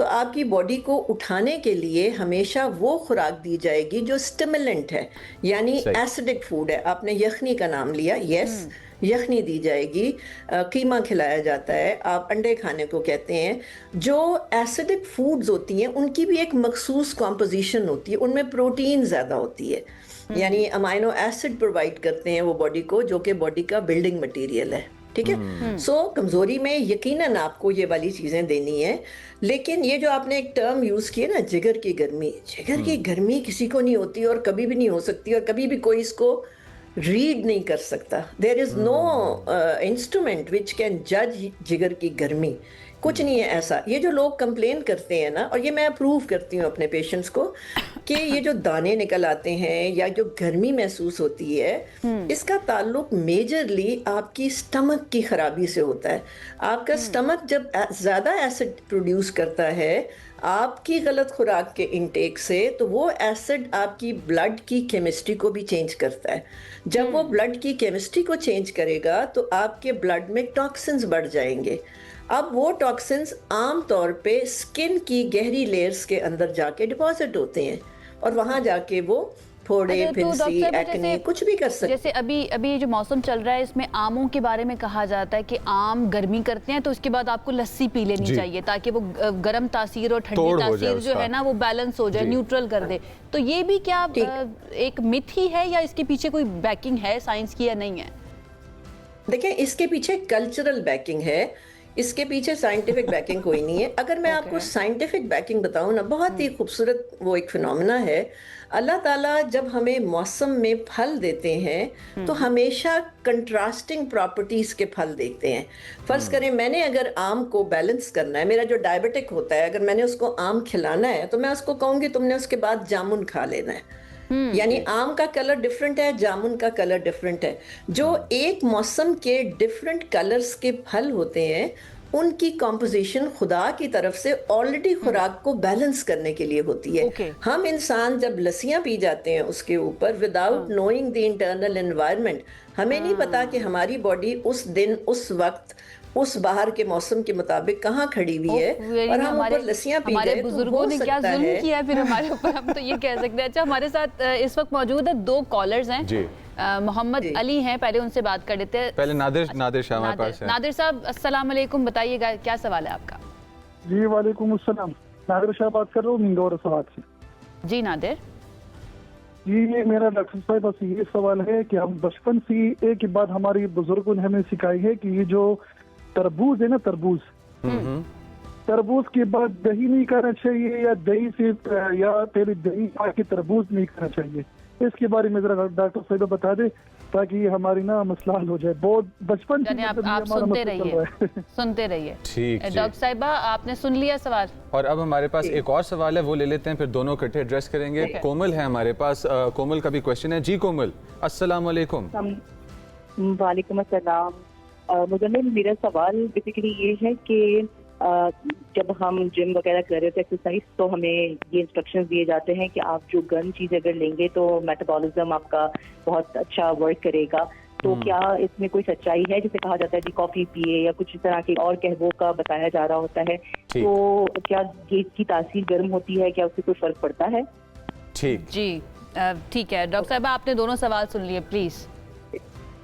تو آپ کی باڈی کو اٹھانے کے لیے ہمیشہ وہ خوراک دی جائے گی جو اسٹیمولنٹ ہے، یعنی ایسیڈک فوڈ ہے. آپ نے یخنی کا نام لیا، یس یخنی دی جائے گی، قیمہ کھلایا جاتا ہے، آپ انڈے کھانے کو کہتے ہیں. جو ایسیڈک فوڈز ہوتی ہیں ان کی بھی ایک مخصوص کمپوزیشن ہوتی ہے، ان میں پروٹین زیادہ ہوتی ہے، یعنی امائنو ایسڈ پرووائڈ کرتے ہیں وہ باڈی کو، جو کہ باڈی کا بلڈنگ مٹیریل ہے. ٹھیک ہے، سو کمزوری میں یقیناً آپ کو یہ والی چیزیں دینی ہے. لیکن یہ جو آپ نے ایک ٹرم یوز کی ہے نا، جگر کی گرمی، جگر کی گرمی کسی کو نہیں ہوتی اور کبھی بھی نہیں ہو سکتی، اور کبھی بھی کوئی اس کو ریڈ نہیں کر سکتا. دیر از نو انسٹرومنٹ وچ کین جج جگر کی گرمی. کچھ نہیں ہے ایسا. یہ جو لوگ کمپلین کرتے ہیں نا، اور یہ میں اپروو کرتی ہوں اپنے پیشنٹس کو، کہ یہ جو دانے نکل آتے ہیں یا جو گرمی محسوس ہوتی ہے، اس کا تعلق میجرلی آپ کی سٹمک کی خرابی سے ہوتا ہے. آپ کا سٹمک جب زیادہ ایسڈ پروڈیوس کرتا ہے آپ کی غلط خوراک کے انٹیک سے، تو وہ ایسڈ آپ کی بلڈ کی کیمسٹری کو بھی چینج کرتا ہے. جب وہ بلڈ کی کیمسٹری کو چینج کرے گا تو آپ کے بلڈ میں ٹاکسنز بڑھ جائیں گے. اب وہ ٹاکسنز عام طور پہ سکن کی گہری لیئرز کے اندر جا کے ڈپازٹ ہوتے ہیں، اور وہاں جا کے وہ پھوڑے، پھنسی، ایکنی کچھ بھی کر سکتے. جیسے ابھی جو موسم چل رہا ہے اس میں آموں کے بارے میں کہا جاتا ہے کہ آم گرمی کرتے ہیں، تو اس کے بعد آپ کو لسی پی لینی چاہیے تاکہ وہ گرم تاثیر اور ٹھنڈی تاثیر جو ہے نا وہ بیلنس ہو جائے، نیوٹرل کر دے. تو یہ بھی کیا ایک متھ ہی ہے، یا اس کے پیچھے کوئی بیکنگ ہے سائنس کی یا نہیں ہے؟ دیکھیں، اس کے پیچھے کلچرل بیکنگ ہے، اس کے پیچھے سائنٹیفک بیکنگ کوئی نہیں ہے. اگر میں آپ کو سائنٹیفک بیکنگ بتاؤں نا، بہت ہی خوبصورت وہ ایک فنومنا ہے. اللہ تعالیٰ جب ہمیں موسم میں پھل دیتے ہیں تو ہمیشہ کنٹراسٹنگ پراپرٹیز کے پھل دیتے ہیں. فرض کریں میں نے اگر آم کو بیلنس کرنا ہے، میرا جو ڈائبٹک ہوتا ہے، اگر میں نے اس کو آم کھلانا ہے تو میں اس کو کہوں گی تم نے اس کے بعد جامن کھا لینا ہے. یعنی آم کا کلر ڈیفرنٹ ہے، جامن کا کلر ڈیفرنٹ ہے. جو ایک موسم کے ڈیفرنٹ کلرز کے پھل ہوتے ہیں، ان کی کمپوزیشن خدا کی طرف سے آلریڈی خوراک کو بیلنس کرنے کے لیے ہوتی ہے. ہم انسان جب لسیاں پی جاتے ہیں اس کے اوپر without knowing the internal environment, ہمیں نہیں پتا کہ ہماری باڈی اس دن، اس وقت، اس باہر کے موسم کے مطابق کہاں کھڑی ہوئی ہے، اور ہم اوپر لسیاں پی گئے. ہمارے بزرگوں نے کیا ظلم کیا ہے پھر ہمارے اوپر، ہم تو یہ کہہ سکتے ہیں. اچھا، ہمارے ساتھ اس وقت موجود ہے 2 کالرز ہیں. محمد علی ہیں، پہلے ان سے بات کر لیتے ہیں. پہلے نادر شاہ ہمارے پاس ہیں. نادر صاحب السلام علیکم، بتائیے گا کیا سوال ہے آپ کا؟ جی وعلیکم السلام، نادر شاہ بات کر رہا ہوں منگور سوات سے. جی نادر جی، یہ میرا ڈاکٹر صاحب بس یہ سوال ہے کہ ہم بچپن سے ایک بات ہماری بزرگوں نے ہمیں سکھائی ہے کہ یہ جو تربوز ہے نا، تربوز کے بعد دہی نہیں کرنا چاہیے، یا دہی سے یا پہلے دہی کھا کے تربوز نہیں کرنا چاہیے. اس کے بارے میں ذرا ڈاکٹر صاحب بتا دے تاکہ یہ ہماری نا مسئلہ حل ہو جائے. بہت بچپن سے آپ سنتے رہیے. ڈاکٹر صاحبہ آپ نے سن لیا سوال، اور اب ہمارے پاس ایک اور سوال ہے، وہ لے لیتے ہیں، پھر دونوں اکٹھے ایڈریس کریں گے. کومل ہے ہمارے پاس، کومل کا بھی کوشچن ہے. جی کومل، السلام علیکم. وعلیکم السلام. مزمل، میرا سوال بیسیکلی یہ ہے کہ جب ہم جم وغیرہ کر رہے تھے ایکسرسائز، تو ہمیں یہ انسٹرکشن دیے جاتے ہیں کہ آپ جو گرم چیز اگر لیں گے تو میٹابولزم آپ کا بہت اچھا ورک کرے گا. تو کیا اس میں کوئی سچائی ہے؟ جسے کہا جاتا ہے کہ کافی پیے یا کچھ اس طرح کے اور قہووں کا بتایا جا رہا ہوتا ہے، تو کیا یہ کی تاثیر گرم ہوتی ہے؟ کیا اس سے کوئی فرق پڑتا ہے؟ جی ٹھیک ہے ڈاکٹر صاحبہ، آپ نے دونوں سوال سن لیے. پلیز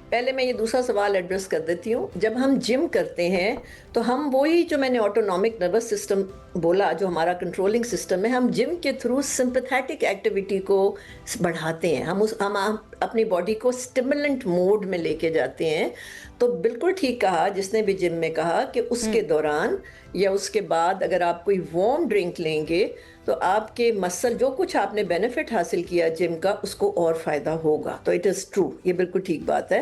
پہلے میں یہ دوسرا سوال ایڈریس کر دیتی ہوں. جب ہم جم کرتے ہیں تو ہم وہی جو میں نے آٹونومک نروس سسٹم بولا، جو ہمارا کنٹرولنگ سسٹم ہے، ہم جم کے تھرو سمپیتھیٹک ایکٹیویٹی کو بڑھاتے ہیں. ہم اپنی باڈی کو اسٹیمولنٹ موڈ میں لے کے جاتے ہیں. تو بالکل ٹھیک کہا جس نے بھی جم میں کہا کہ اس کے دوران یا اس کے بعد اگر آپ کوئی وارم ڈرنک لیں گے تو آپ کے مسل، جو کچھ آپ نے بینیفٹ حاصل کیا جم کا، اس کو اور فائدہ ہوگا. تو اٹ از ٹرو، یہ بالکل ٹھیک بات ہے.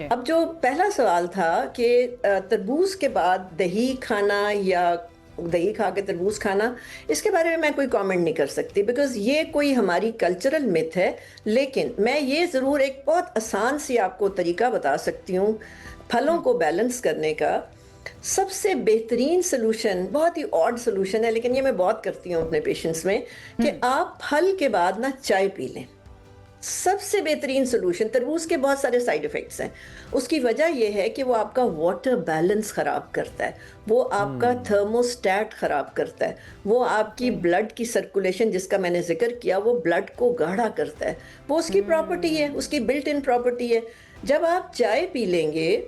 اب جو پہلا سوال تھا کہ تربوز کے بعد دہی کھانا یا دہی کھا کے تربوز کھانا، اس کے بارے میں میں کوئی کامنٹ نہیں کر سکتی، بیکاز یہ کوئی ہماری کلچرل متھ ہے. لیکن میں یہ ضرور ایک بہت آسان سی آپ کو طریقہ بتا سکتی ہوں پھلوں کو بیلنس کرنے کا. سب سے بہترین سلوشن، بہت ہی آڈ سلوشن ہے لیکن یہ میں بہت کرتی ہوں اپنے پیشنٹس میں، کہ آپ پھل کے بعد نا چائے پی لیں. سب سے بہترین سلوشن، تربوز کے بہت سارے سائیڈ افیکٹس ہیں، اس کی وجہ یہ ہے کہ وہ آپ کا واٹر بیلنس خراب کرتا ہے، وہ آپ کا تھرموسٹیٹ خراب کرتا ہے، وہ آپ کی بلڈ کی سرکولیشن جس کا میں نے ذکر کیا وہ بلڈ کو گاڑھا کرتا ہے، وہ اس کی پراپرٹی ہے، اس کی بلٹ ان پراپرٹی ہے۔ جب آپ چائے پی لیں گے،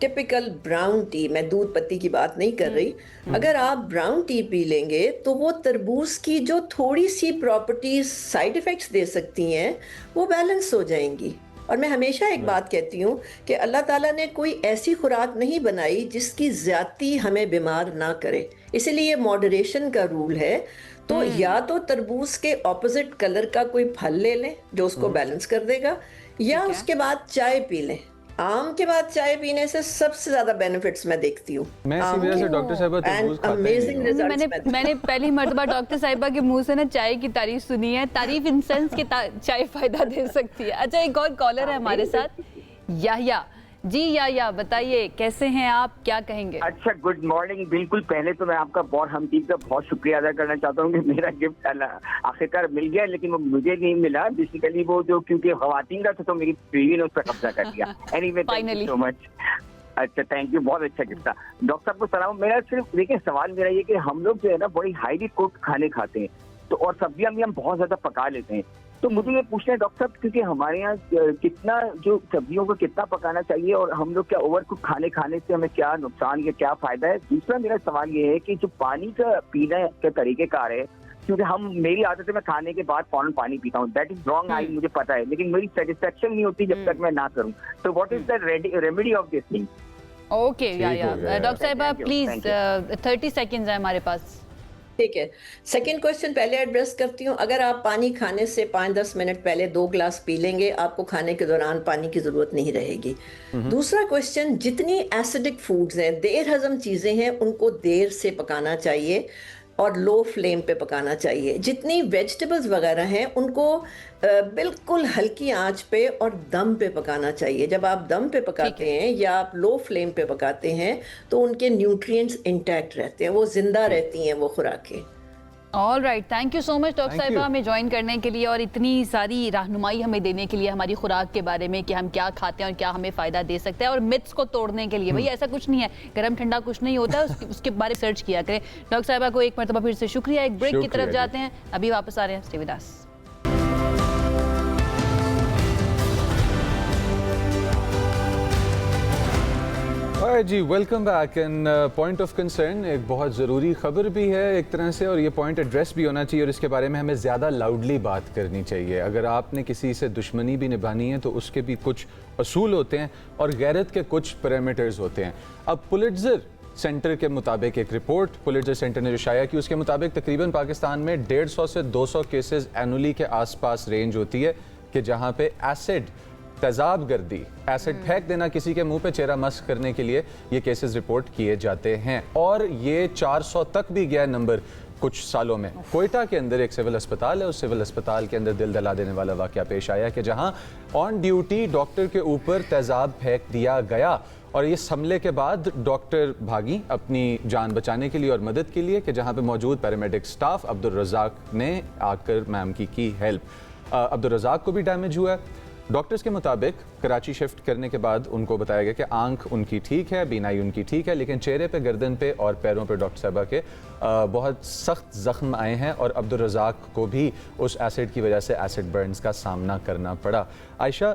ٹپیکل براؤن ٹی، میں دودھ پتی کی بات نہیں کر رہی، اگر آپ براؤن ٹی پی لیں گے تو وہ تربوز کی جو تھوڑی سی پراپرٹیز سائیڈ ایفیکٹس دے سکتی ہیں وہ بیلنس ہو جائیں گی۔ اور میں ہمیشہ ایک بات کہتی ہوں کہ اللہ تعالیٰ نے کوئی ایسی خوراک نہیں بنائی جس کی زیادتی ہمیں بیمار نہ کرے، اسی لیے ماڈریشن کا رول ہے۔ تو یا تو تربوز کے اپوزٹ کلر کا کوئی پھل لے لیں جو اس کو بیلنس کر دے گا، یا اس کے بعد چائے پی لیں۔ آم کے بعد چائے پینے سے سب سے زیادہ بینیفٹس میں دیکھتی ہوں۔ میں اسی وجہ سے ڈاکٹر صاحبہ تربوز کھاتے ہیں۔ میں نے پہلی مرتبہ ڈاکٹر صاحبہ کے منہ سے نا چائے کی تعریف سنی ہے، تعریف ان سینس کہ چائے فائدہ دے سکتی ہے۔ اچھا، ایک اور کالر ہے ہمارے ساتھ، یحییٰ جی۔ یحییٰ بتائیے کیسے ہیں آپ، کیا کہیں گے؟ اچھا، گڈ مارننگ۔ بالکل، پہلے تو میں آپ کا اور ہم ٹیم کا بہت شکریہ ادا کرنا چاہتا ہوں کہ میرا گفٹ آخرکار مل گیا، لیکن وہ مجھے نہیں ملا بیسیکلی، وہ جو کیونکہ خواتین کا تھا تو میری بیوی نے اس پہ قبضہ کر دیا۔ Anyway, thank you so much. اچھا، تھینک یو، بہت اچھا گفٹ تھا۔ ڈاکٹر صاحب کو سلام۔ میرا صرف دیکھیں سوال میرا یہ کہ ہم لوگ جو ہے نا بڑی ہائیلی کوکڈ کھانے کھاتے ہیں، تو اور سبزیاں بھی ہم بہت زیادہ پکا لیتے ہیں، تو مجھے یہ پوچھنا ہے ڈاکٹر صاحب، کیونکہ ہمارے یہاں کتنا جو سبزیوں کو کتنا پکانا چاہیے، اور ہم لوگ کیا اوور کوک کھانے سے ہمیں کیا نقصان یا کیا فائدہ ہے؟ دوسرا میرا سوال یہ ہے کہ جو پانی کا پینے کے طریقے کار ہے، کیونکہ میری عادت ہے میں کھانے کے بعد فوراً پانی پیتا ہوں، دیٹ از رانگ، مجھے پتا ہے، لیکن میری سیٹسفیکشن نہیں ہوتی جب تک میں نہ کروں، تو what is the remedy of this thing? Okay doctor صاحبہ پلیز 30 سیکنڈز ہیں ہمارے پاس۔ ٹھیک ہے، سیکنڈ کوشچن پہلے ایڈریس کرتی ہوں۔ اگر آپ پانی کھانے سے 5-10 منٹ پہلے 2 گلاس پی لیں گے، آپ کو کھانے کے دوران پانی کی ضرورت نہیں رہے گی۔ دوسرا کوشچن، جتنی ایسیڈک فوڈز ہیں، دیر ہضم چیزیں ہیں، ان کو دیر سے پکانا چاہیے اور لو فلیم پہ پکانا چاہیے۔ جتنی ویجیٹیبلز وغیرہ ہیں ان کو بالکل ہلکی آنچ پہ اور دم پہ پکانا چاہیے۔ جب آپ دم پہ پکاتے ہیں یا آپ لو فلیم پہ پکاتے ہیں تو ان کے نیوٹرینٹس انٹیکٹ رہتے ہیں، وہ زندہ رہتی ہیں وہ خوراکیں۔ All right, thank you so much doctor صاحبہ ہمیں جوائن کرنے کے لیے اور اتنی ساری رہنمائی ہمیں دینے کے لیے ہماری خوراک کے بارے میں کہ ہم کیا کھاتے ہیں اور کیا ہمیں فائدہ دے سکتا ہے، اور متس کو توڑنے کے لیے۔ بھائی ایسا کچھ نہیں ہے، گرم ٹھنڈا کچھ نہیں ہوتا ہے، اس کے بارے میں سرچ کیا کریں۔ ڈاکٹر صاحبہ کو ایک مرتبہ پھر سے شکریہ۔ ایک بریک کی طرف جاتے ہیں، ابھی واپس آ رہے ہیں، اسٹے ود اس۔ جی welcome back. And point of concern, ایک بہت ضروری خبر بھی ہے ایک طرح سے، اور یہ پوائنٹ ایڈریس بھی ہونا چاہیے، اور اس کے بارے میں ہمیں زیادہ لاؤڈلی بات کرنی چاہیے۔ اگر آپ نے کسی سے دشمنی بھی نبھانی ہے تو اس کے بھی کچھ اصول ہوتے ہیں اور غیرت کے کچھ پیرامیٹرز ہوتے ہیں۔ اب پولیٹزر سینٹر کے مطابق ایک رپورٹ پولیٹزر سینٹر نے جو شائع کی، اس کے مطابق تقریباً پاکستان میں 150 سے 200 کیسز اینولی کے آس پاس رینج ہوتی ہے کہ جہاں پہ ایسڈ تیزاب گردی، ایسڈ پھینک دینا کسی کے منہ پہ چہرہ مسخ کرنے کے لیے یہ کیسز رپورٹ کیے جاتے ہیں، اور یہ 400 تک بھی گیا نمبر کچھ سالوں میں۔ کوئٹہ کے اندر ایک سول اسپتال ہے، اس سول اسپتال کے اندر دل دلا دینے والا واقعہ پیش آیا کہ جہاں آن ڈیوٹی ڈاکٹر کے اوپر تیزاب پھینک دیا گیا، اور اس حملے کے بعد ڈاکٹر بھاگی اپنی جان بچانے کے لیے اور مدد کے لیے، کہ جہاں پہ موجود پیرامیڈک سٹاف عبدالرزاق نے آ کر میم کی ہیلپ۔ عبدالرزاق کو بھی ڈیمیج ہوا ہے۔ ڈاکٹرز کے مطابق کراچی شفٹ کرنے کے بعد ان کو بتایا گیا کہ آنکھ ان کی ٹھیک ہے، بینائی ان کی ٹھیک ہے، لیکن چہرے پہ، گردن پہ اور پیروں پہ ڈاکٹر صاحبہ کے بہت سخت زخم آئے ہیں، اور عبدالرزاق کو بھی اس ایسڈ کی وجہ سے ایسڈ برنز کا سامنا کرنا پڑا۔ عائشہ،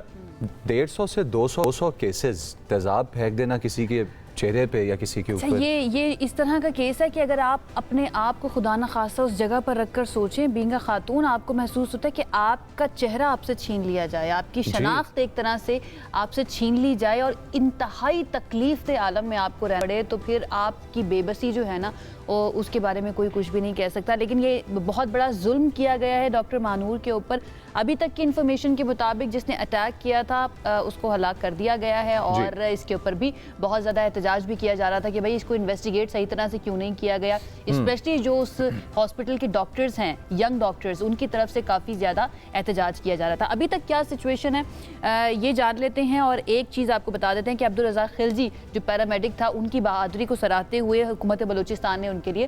150 سے 200 کیسز تیزاب پھینک دینا کسی کے چہرے پہ یا کسی کے اوپر، یہ اس طرح کا کیس ہے کہ اگر آپ اپنے آپ کو خدا نخواستہ اس جگہ پر رکھ کر سوچیں، بینگ اے خاتون، آپ کو محسوس ہوتا ہے کہ آپ کا چہرہ آپ سے چھین لیا جائے، آپ کی شناخت ایک طرح سے آپ سے چھین لی جائے، اور انتہائی تکلیف دہ عالم میں آپ کو رہنا پڑے، تو پھر آپ کی بے بسی جو ہے نا اس کے بارے میں کوئی کچھ بھی نہیں کہہ سکتا۔ لیکن یہ بہت بڑا ظلم کیا گیا ہے ڈاکٹر مانور کے اوپر۔ ابھی تک کی انفارمیشن کے مطابق جس نے اٹیک کیا تھا اس کو ہلاک کر دیا گیا ہے، اور اس کے اوپر بھی بہت زیادہ احتجاج بھی کیا جا رہا تھا کہ بھائی اس کو انویسٹیگیٹ صحیح طرح سے کیوں نہیں کیا گیا، اسپیشلی جو اس ہاسپٹل کے ڈاکٹرز ہیں، ینگ ڈاکٹرز، ان کی طرف سے کافی زیادہ احتجاج کیا جا رہا تھا۔ ابھی تک کیا سچویشن ہے یہ جان لیتے ہیں، اور ایک چیز آپ کو بتا دیتے ہیں کہ عبدالرزاق خلجی جو پیرامیڈک تھا، ان کی بہادری کو سراہتے ہوئے حکومت بلوچستان نے ان کے لیے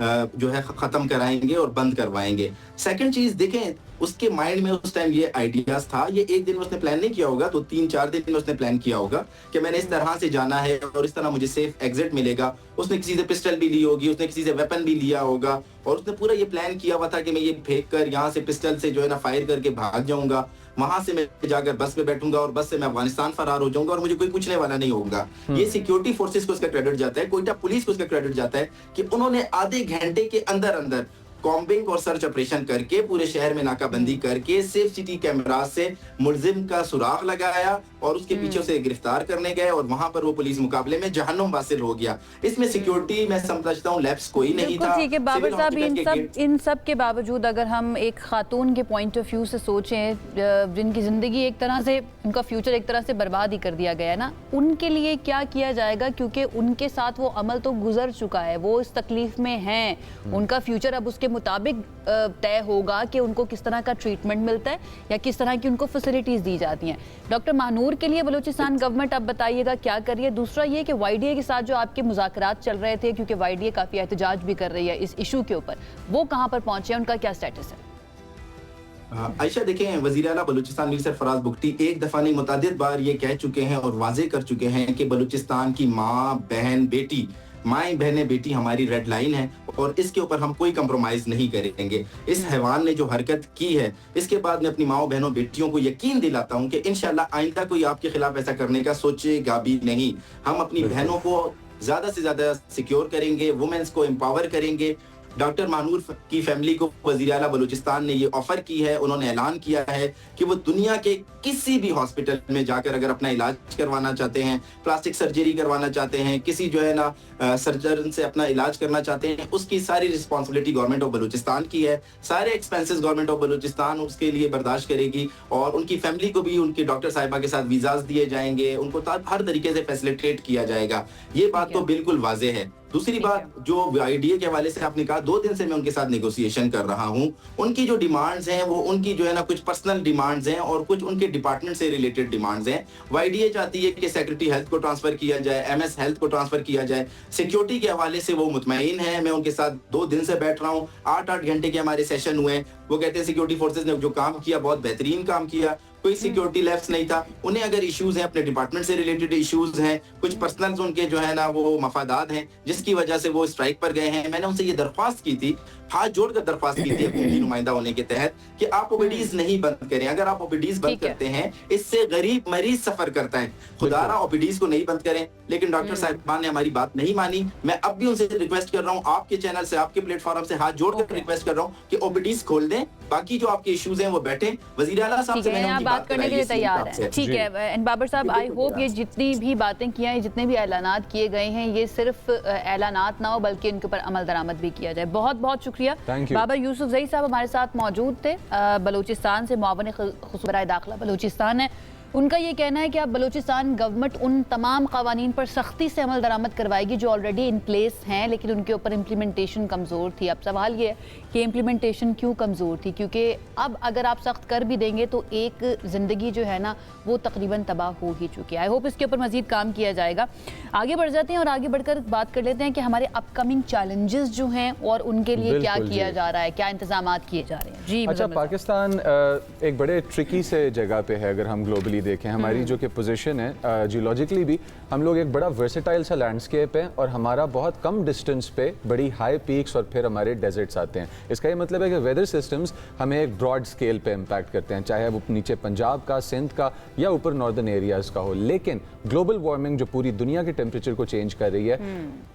جو ہے ختم کرائیں گے اور بند کروائیں گے. سیکنڈ چیز دیکھیں, اس کے مائنڈ میں اس ٹائم یہ آئیڈیاز تھا, یہ ایک دن اس نے پلان نہیں کیا ہوگا, تو 3-4 دن میں اس نے پلان کیا ہوگا کہ میں نے اس طرح سے جانا ہے اور اس طرح مجھے سیف ایگزٹ ملے گا. اس نے کسی سے پسٹل بھی لی ہوگی, اس نے کسی سے ویپن بھی لیا ہوگا, اور اس نے پورا یہ پلان کیا ہوا تھا کہ میں یہ پھینک کر یہاں سے پسٹل سے جو ہے نا فائر کر کے بھاگ جاؤں گا, وہاں سے میں جا کر بس پہ بیٹھوں گا اور بس سے میں افغانستان فرار ہو جاؤں گا اور مجھے کوئی پوچھنے والا نہیں ہوگا. یہ سیکیورٹی فورسز کو اس کا کریڈٹ جاتا ہے, کوئٹہ پولیس کو اس کا کریڈٹ جاتا ہے کہ انہوں نے آدھے گھنٹے کے اندر کامبنگ اور سرچ آپریشن کر کے پورے شہر میں ناکہ بندی کر کے سیف سٹی کیمراز سے ملزم کا سراغ لگایا اور اس کے پیچھے سے گرفتار کرنے گئے, اور وہاں پر وہ پولیس مقابلے میں جہنم حاصل ہو گیا. اس میں سیکیورٹی میں سمجھتا ہوں لیپس کوئی نہیں تھا. ٹھیک ہے بابر صاحب, ان سب کے باوجود اگر ہم ایک خاتون کے پوائنٹ آف ویو سے سوچیں جن کی زندگی ایک طرح سے, ان کا فیوچر ایک طرح سے برباد ہی کر دیا گیا ہے نا, ان کے لیے کیا کیا جائے گا؟ کیونکہ ان کے ساتھ وہ عمل تو گزر چکا ہے, وہ اس تکلیف میں ہیں, ان کا فیوچر اب اس کے مطابق طے ہوگا کہ ان کو کس طرح کا ٹریٹمنٹ ملتا ہے یا کس طرح کی ان کو فیسلٹیز دی جاتی ہیں. ڈاکٹر ماہنور کے لیے بلوچستان گورنمنٹ اب بتائیے گا کیا کر رہی ہے؟ دوسرا یہ کہ وائی ڈی اے کے ساتھ جو آپ کے مذاکرات چل رہے تھے, کیونکہ وائی ڈی اے کافی احتجاج بھی کر رہی ہے اس ایشو کے اوپر, وہ کہاں پر پہنچے ہیں, ان کا کیا سٹیٹس ہے؟ عائشہ دیکھیں, وزیر اعلیٰ بلوچستان میر سرفراز بگٹی ایک دفعہ نہیں متعدد بار یہ کہہ چکے ہیں اور واضح کر چکے ہیں کہ بلوچستان کی ماں بہن بیٹی, مائیں بہنیں بیٹی ہماری ریڈ لائن ہے اور اس کے اوپر ہم کوئی کمپرومائز نہیں کریں گے. اس حیوان نے جو حرکت کی ہے, اس کے بعد میں اپنی ماؤں بہنوں بیٹیوں کو یقین دلاتا ہوں کہ انشاءاللہ آئندہ کوئی آپ کے خلاف ایسا کرنے کا سوچے گا بھی نہیں. ہم اپنی بہنوں کو زیادہ سے زیادہ سیکیور کریں گے, وومنس کو امپاور کریں گے. ڈاکٹر ماہنور کی فیملی کو وزیر اعلیٰ بلوچستان نے یہ آفر کی ہے, انہوں نے اعلان کیا ہے کہ وہ دنیا کے کسی بھی ہاسپٹل میں جا کر اگر اپنا علاج کروانا چاہتے ہیں, پلاسٹک سرجری کروانا چاہتے ہیں, کسی جو ہے نا سرجن سے اپنا علاج کرنا چاہتے ہیں, اس کی ساری رسپانسبلٹی گورنمنٹ آف بلوچستان کی ہے. سارے ایکسپینسز گورنمنٹ آف بلوچستان اس کے لیے برداشت کرے گی, اور ان کی فیملی کو بھی ان کی ڈاکٹر صاحبہ کے ساتھ ویزاز دیے جائیں گے, ان کو ہر طریقے سے فیسلیٹیٹ کیا جائے گا. یہ بات تو بالکل واضح ہے. دوسری بات جو آئی ڈی اے کے حوالے سے آپ نے کہا, 2 دن سے میں ان کے ساتھ نیگوسیشن کر رہا ہوں. ان کی جو ڈیمانڈز ہیں وہ ان کی جو ہے نا کچھ پرسنل ڈیمانڈز ہیں اور کچھ ان کے ڈپارٹمنٹ سے ریلیٹڈ ڈیمانڈز ہیں. وائی ڈی اے چاہتی ہے کہ سیکرٹری ہیلتھ کو ٹرانسفر کیا جائے, ایم ایس ہیلتھ کو ٹرانسفر کیا جائے. سیکیورٹی کے حوالے سے وہ مطمئن ہیں, میں ان کے ساتھ 2 دن سے بیٹھ رہا ہوں, 8 گھنٹے کے ہمارے سیشن ہوئے ہیں. وہ کہتے ہیں سیکیورٹی فورسز نے جو کام کیا بہت بہترین کام کیا, کوئی سیکیورٹی لیپس نہیں تھا. انہیں اگر ایشوز ہیں, اپنے ڈپارٹمنٹ سے ریلیٹڈ ایشوز ہیں, کچھ پرسنلز ان کے جو ہے نا وہ مفادات ہیں جس کی وجہ سے وہ اسٹرائک پر گئے ہیں. میں نے ان سے یہ درخواست کی تھی, ہاتھ جوڑ کر درخواست کی تھی حکومتی نمائندہ ہونے کے تحت, کہ آپ اوپیڈیز نہیں بند کریں. اگر آپ اوپیڈیز بند کرتے ہیں اس سے غریب مریض سفر کرتا ہے. خدا را اوپیڈیز کو نہیں بند کریں. لیکن ڈاکٹر صاحبان نے ہماری بات نہیں مانی. میں اب بھی ان سے ریکویسٹ کر رہا ہوں, آپ کے چینل سے, آپ کے پلیٹ فارم سے ہاتھ جوڑ کر ریکویسٹ کر رہا ہوں کہ اوپیڈیز کھول دیں. باقی جو آپ کے ایشوز ہیں وہ بیٹھیں. وزیر اعلیٰ صاحب سے میں نے بات کرنے کے لیے تیار ہیں. ٹھیک ہے بابر صاحب, آئی ہوپ یہ جتنی بھی باتیں کیا ہیں, جتنے بھی اعلانات کیے گئے ہیں, یہ صرف اعلانات نہ ہو بلکہ ان کے اوپر عمل درآمد بھی کیا جائے. بہت بہت شکریہ. بابر یوسف زئی صاحب ہمارے ساتھ موجود تھے, بلوچستان سے معاون خصوصی برائے داخلہ بلوچستان ہے. ان کا یہ کہنا ہے کہ اب بلوچستان گورنمنٹ ان تمام قوانین پر سختی سے عمل درآمد کروائے گی جو آلریڈی ان پلیس ہیں, لیکن ان کے اوپر امپلیمنٹیشن کمزور تھی. اب سوال یہ ہے کہ امپلیمنٹیشن کیوں کمزور تھی, کیونکہ اب اگر آپ سخت کر بھی دیں گے تو ایک زندگی جو ہے نا وہ تقریباً تباہ ہو ہی چکی ہے. آئی ہوپ اس کے اوپر مزید کام کیا جائے گا. آگے بڑھ جاتے ہیں اور آگے بڑھ کر بات کر لیتے ہیں کہ ہمارے اپ کمنگ چیلنجز جو ہیں اور ان کے لیے کیا کیا جا رہا ہے, کیا انتظامات کیے جا رہے ہیں. جی اچھا, پاکستان ایک بڑے ٹرکی سے جگہ پہ ہے. اگر ہم گلوبلی دیکھیں, ہماری جو کہ پوزیشن ہے جیولوجیکلی بھی ہم لوگ ایک بڑا ورسٹائل سا لینڈسکیپ ہے, اور ہمارا بہت کم ڈسٹنس پہ بڑی ہائی پیکس اور پھر ہمارے ڈیزرٹس آتے ہیں. اس کا یہ مطلب ہے کہ ویدر سسٹمز ہمیں ایک براڈ اسکیل پہ امپیکٹ کرتے ہیں, چاہے وہ نیچے پنجاب کا, سندھ کا یا اوپر ناردرن ایریاز کا ہو. لیکن گلوبل وارمنگ جو پوری دنیا کے ٹیمپریچر کو چینج کر رہی ہے,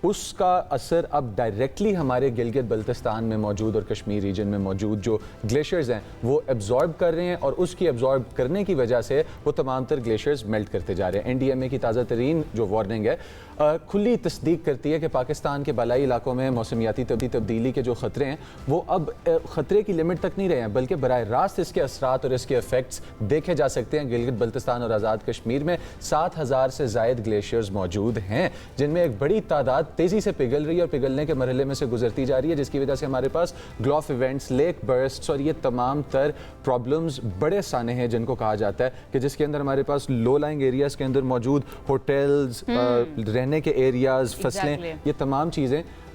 اس کا اثر اب ڈائریکٹلی ہمارے گلگت بلتستان میں موجود اور کشمیر ریجن میں موجود جو گلیشیئرز ہیں وہ ایبزارب کر رہے ہیں, اور اس کی ایبزارب کرنے کی وجہ سے وہ تمام تر گلیشیئرز میلٹ کرتے جا رہے ہیں. این ڈی ایم اے کی تازہ ترین جو وارننگ ہے کھلی تصدیق کرتی ہے کہ پاکستان کے بالائی علاقوں میں موسمیاتی تبدیلی کے جو خطرے ہیں وہ اب خطرے کی لمٹ تک نہیں رہے ہیں, بلکہ براہ راست اس کے اثرات اور اس کے ایفیکٹس دیکھے جا سکتے ہیں. گلگت بلتستان اور آزاد کشمیر میں 7,000 سے زائد گلیشیئرز موجود ہیں, جن میں ایک بڑی تعداد تیزی سے پگھل رہی ہے اور پگھلنے کے مرحلے میں سے گزرتی جا رہی ہے, جس کی وجہ سے ہمارے پاس گلوف ایونٹس, لیک برسٹس اور یہ تمام تر پرابلمز بڑے سانے ہیں جن کو کہا جاتا ہے کہ جس کے اندر ہمارے پاس لو لائنگ ایریاز کے اندر موجود ہوٹلز, رہنے کے ایریاز, فصلیں, یہ تمام چیزیں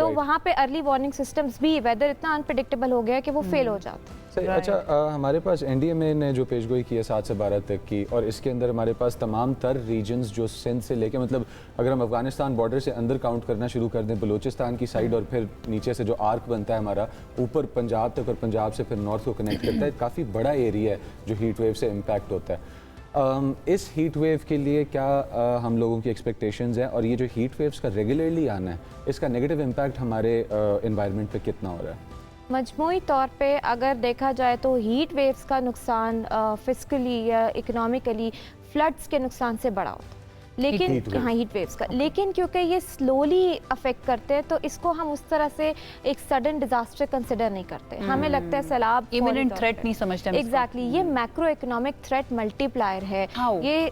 تو وہاں پہ ارلی وارننگ سسٹمز بھی ویدر اتنا انپریڈکٹیبل ہو گیا کہ وہ فیل ہو جاتا ہے. اچھا ہمارے پاس این ڈی ایم اے نے جو پیش گوئی کی ہے 7 سے 12 تک کی, اور اس کے اندر ہمارے پاس تمام تر ریجنز جو سندھ سے لے کے, مطلب اگر ہم افغانستان بارڈر سے اندر کاؤنٹ کرنا شروع کر دیں بلوچستان کی سائڈ, اور پھر نیچے سے جو آرک بنتا ہے ہمارا اوپر پنجاب تک, اور پنجاب سے پھر نارتھ کو کنیکٹ کرتا ہے, کافی بڑا ایریا ہے جو ہیٹ ویو سے امپیکٹ ہوتا ہے. اس ہیٹ ویو کے لیے کیا ہم لوگوں کی ایکسپیکٹیشنز ہیں, اور یہ جو ہیٹ ویوز کا ریگولرلی آنا ہے اس کا نیگیٹو امپیکٹ ہمارے انوائرمنٹ پہ کتنا ہو رہا ہے؟ مجموعی طور پہ اگر دیکھا جائے تو ہیٹ ویوز کا نقصان فزیکلی یا اکنامکلی فلڈز کے نقصان سے بڑا ہوتا ہے, لیکن ہاں ہیٹ ویوز کا, لیکن کیونکہ یہ سلولی افیکٹ کرتے ہیں تو اس کو ہم اس طرح سے ایک سڈن ڈیزاسٹر کنسیڈر نہیں کرتے. ہمیں لگتا ہے سیلاب ایمیننٹ تھریٹ نہیں سمجھتے. ایگزیکٹلی, یہ میکرو اکنامک تھریٹ ملٹی پلائر ہے. یہ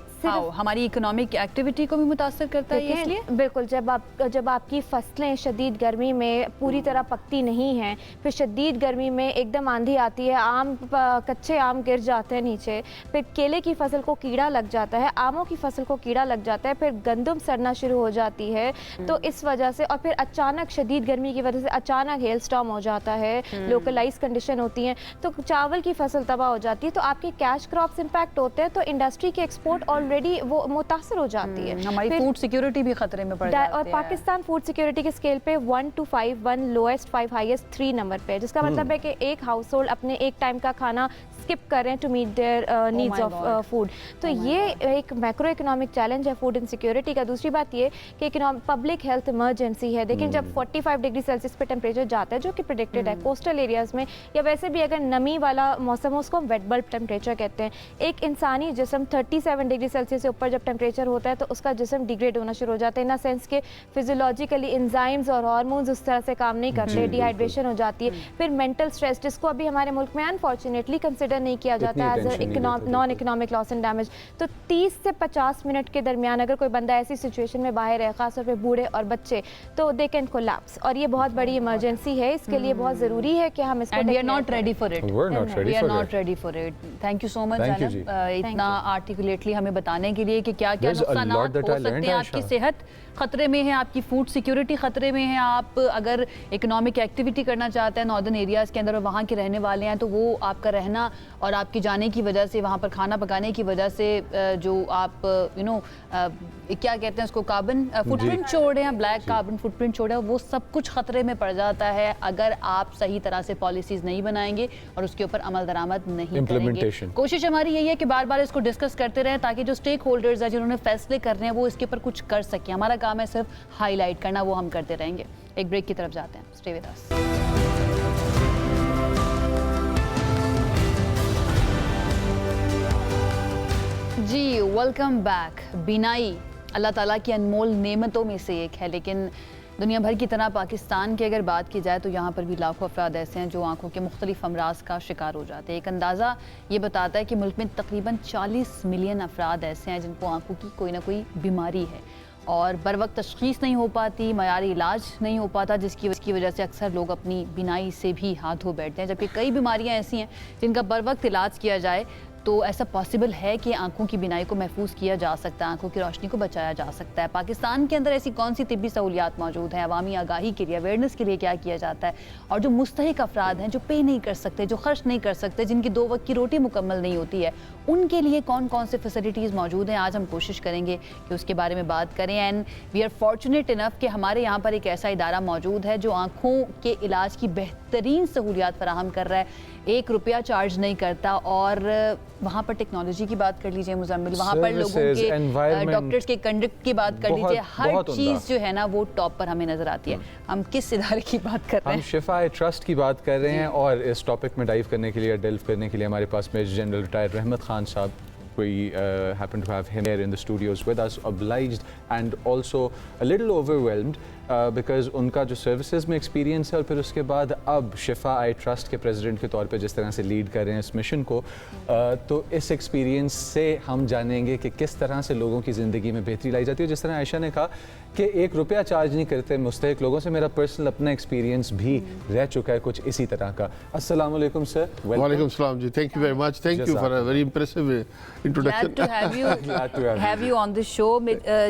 ہماری اکنامک ایکٹیویٹی کو بھی متاثر کرتا ہے اس لیے. بالکل, جب آپ کی فصلیں شدید گرمی میں پوری طرح پکتی نہیں ہیں, پھر شدید گرمی میں ایک دم آندھی آتی ہے, کچے آم گر جاتے ہیں نیچے, پھر کیلے کی فصل کو کیڑا لگ جاتا ہے, آموں کی فصل کو کیڑا لگ جاتا ہے, پھر گندم سڑنا شروع ہو جاتی ہے, تو اس وجہ سے, اور پھر اچانک شدید گرمی کی وجہ سے اچانک ہیل سٹارم ہو جاتا ہے, لوکلائز کنڈیشن ہوتی ہیں, تو چاول کی فصل تباہ ہو جاتی ہے, تو آپ کے کیش کراپس امپیکٹ ہوتے ہیں, تو انڈسٹری کی ایکسپورٹ آلریڈی وہ متاثر ہو جاتی ہے, ہماری فوڈ سیکیورٹی بھی خطرے میں پڑ جاتی ہے. اور پاکستان فوڈ سیکیورٹی کے اسکیل پہ 1 to 5, 1 لوئسٹ 5 ہائیسٹ 3 نمبر پہ, جس کا مطلب ہے کہ ایک ہاؤس ہولڈ اپنے ایک ٹائم کا کھانا اسکپ کر رہے ہیں to meet their needs of food. تو یہ ایک میکرو اکنامک چیلنج ہے فوڈ انسیکیورٹی کا. دوسری بات یہ کہ پبلک ہیلتھ ایمرجنسی ہے. لیکن جب 45 ڈگری سیلسیس پہ ٹیمپریچر جاتا ہے جو کہ پریڈکٹڈ ہے کوسٹل ایریاز میں, یا ویسے بھی اگر نمی والا موسم ہو, اس کو ہم ویٹ بلب ٹیمپریچر کہتے ہیں. ایک انسانی جسم 37 ڈگری سیلسیس سے اوپر جب ٹیمپریچر ہوتا ہے تو اس کا جسم ڈیگریڈ ہونا شروع ہو جاتا ہے, ان سینس کہ فزیولوجیکلی انزائمز اور ہارمونز اس طرح سے کام نہیں کرتے, ڈی ہائیڈریشن ہو جاتی ہے. پھر مینٹل اسٹریس, جس کو ابھی ہمارے ملک میں انفارچونیٹلی کنسیڈر نہیں کیا جاتا as non economic loss and damage. تو 30 سے 50 منٹ کے درمیان اگر کوئی بندہ ایسی سچویشن میں باہر ہے, خاص طور پہ بوڑھے اور بچے, تو دے کین کولیپس, اور یہ بہت بڑی ایمرجنسی ہے. اس کے لیے بہت ضروری ہے کہ ہم اس کو, we are not ready for it. Thank you so much جناب, اتنا آرٹیکولیٹلی ہمیں بتانے کے لیے کہ کیا کیا نقصانات ہو سکتے ہیں. آپ کی صحت خطرے میں ہے, آپ کی فوڈ سیکیورٹی خطرے میں ہے. آپ اگر اکنامک ایکٹیویٹی کرنا چاہتے ہیں ناردرن ایریاز کے اندر اور وہاں کے رہنے والے ہیں, تو وہ آپ کا رہنا اور آپ کی جانے کی وجہ سے, وہاں پر کھانا پکانے کی وجہ سے جو آپ کیا کہتے ہیں اس کو, کاربن فٹ پرنٹ چھوڑ رہے ہیں, بلیک کاربن فٹ پرنٹ چھوڑ رہے ہیں, وہ سب کچھ خطرے میں پڑ جاتا ہے اگر آپ صحیح طرح سے پالیسیز نہیں بنائیں گے اور اس کے اوپر عمل درآمد نہیں کریں گے. کوشش ہماری یہی ہے کہ بار بار اس کو ڈسکس کرتے رہیں تاکہ جو اسٹیک ہولڈرز ہیں جنہوں نے فیصلے کرنے ہیں وہ اس کے اوپر کچھ کر سکیں. ہمارا کام ہے صرف ہائی لائٹ کرنا, وہ ہم کرتے رہیں گے. ایک بریک کی طرف جاتے ہیں. Stay with us. جی ویلکم بیک. بینائی اللہ تعالیٰ کی انمول نعمتوں میں سے ایک ہے, لیکن دنیا بھر کی طرح پاکستان کی اگر بات کی جائے تو یہاں پر بھی لاکھوں افراد ایسے ہیں جو آنکھوں کے مختلف امراض کا شکار ہو جاتے ہیں. ایک اندازہ یہ بتاتا ہے کہ ملک میں تقریباً 40 ملین افراد ایسے ہیں جن کو آنکھوں کی کوئی نہ کوئی بیماری ہے اور بر وقت تشخیص نہیں ہو پاتی, معیاری علاج نہیں ہو پاتا, جس کی وجہ سے اکثر لوگ اپنی بینائی سے بھی ہاتھ دھو بیٹھتے ہیں. جبکہ کئی بیماریاں ایسی ہیں جن کا بر وقت علاج کیا جائے تو ایسا پاسبل ہے کہ آنکھوں کی بینائی کو محفوظ کیا جا سکتا ہے, آنکھوں کی روشنی کو بچایا جا سکتا ہے. پاکستان کے اندر ایسی کون سی طبی سہولیات موجود ہیں, عوامی آگاہی کے لیے, اویئرنیس کے لیے کیا کیا جاتا ہے, اور جو مستحق افراد ہیں جو پے نہیں کر سکتے, جو خرچ نہیں کر سکتے, جن کی 2 وقت کی روٹی مکمل نہیں ہوتی ہے, ان کے لیے کون کون سے فیسلٹیز موجود ہیں, آج ہم کوشش کریں گے کہ اس کے بارے میں بات کریں. And we are fortunate enough کہ ہمارے یہاں پر ایک ایسا ادارہ موجود ہے جو آنکھوں کے علاج کی بہترین سہولیات فراہم کر رہا ہے, 1 روپیہ چارج نہیں کرتا. اور وہاں پر ٹیکنالوجی کی بات کر لیجئے مزمل, وہاں پر لوگوں کے ڈاکٹرز کے کنڈکٹ کی بات کر لیجئے, ہر چیز جو ہے نا وہ ٹاپ پر ہمیں نظر آتی ہے. ہم کس ادارے کی بات کر رہے ہیں؟ ہم شفا ٹرسٹ کی بات کر رہے ہیں, اور اس ٹاپک میں ڈائیو کرنے کے لیے, ڈیلو کرنے کے لیے ہمارے پاس میجر جنرل ریٹائرڈ رحمت خان صاحب, we happen to have him here in the studios with us, obliged and also a little overwhelmed because ان کا جو سروسز میں ایکسپیرینس ہے, اور پھر اس کے بعد اب شفا آئی ٹرسٹ کے پریزیڈنٹ کے طور پہ جس طرح سے لیڈ کر رہے ہیں اس مشن کو, تو اس ایکسپیرینس سے ہم جانیں گے کہ کس طرح سے لوگوں کی زندگی میں بہتری لائی جاتی ہے. جس طرح عائشہ نے کہا کہ 1 روپیہ چارج نہیں کرتے مستحق لوگوں سے, میرا پرسنل اپنا ایکسپیرینس بھی رہ چکا ہے کچھ اسی طرح کا. السلام علیکم سر. وعلیکم السلام جی, thank you very much, thank you for a very impressive introduction. Glad to have you on the show.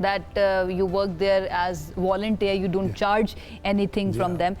that you work there as volunteer. You don't charge anything from them.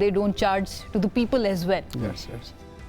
they don't charge to the people as well. Yes, yes.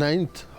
9th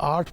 8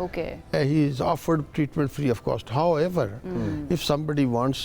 okay, he is offered treatment free of cost. However, if somebody wants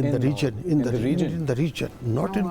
in the region, not in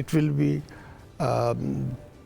It will be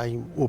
time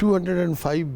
205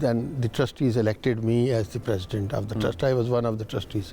then the trustees elected me as the president of the trust. I was one of the trustees.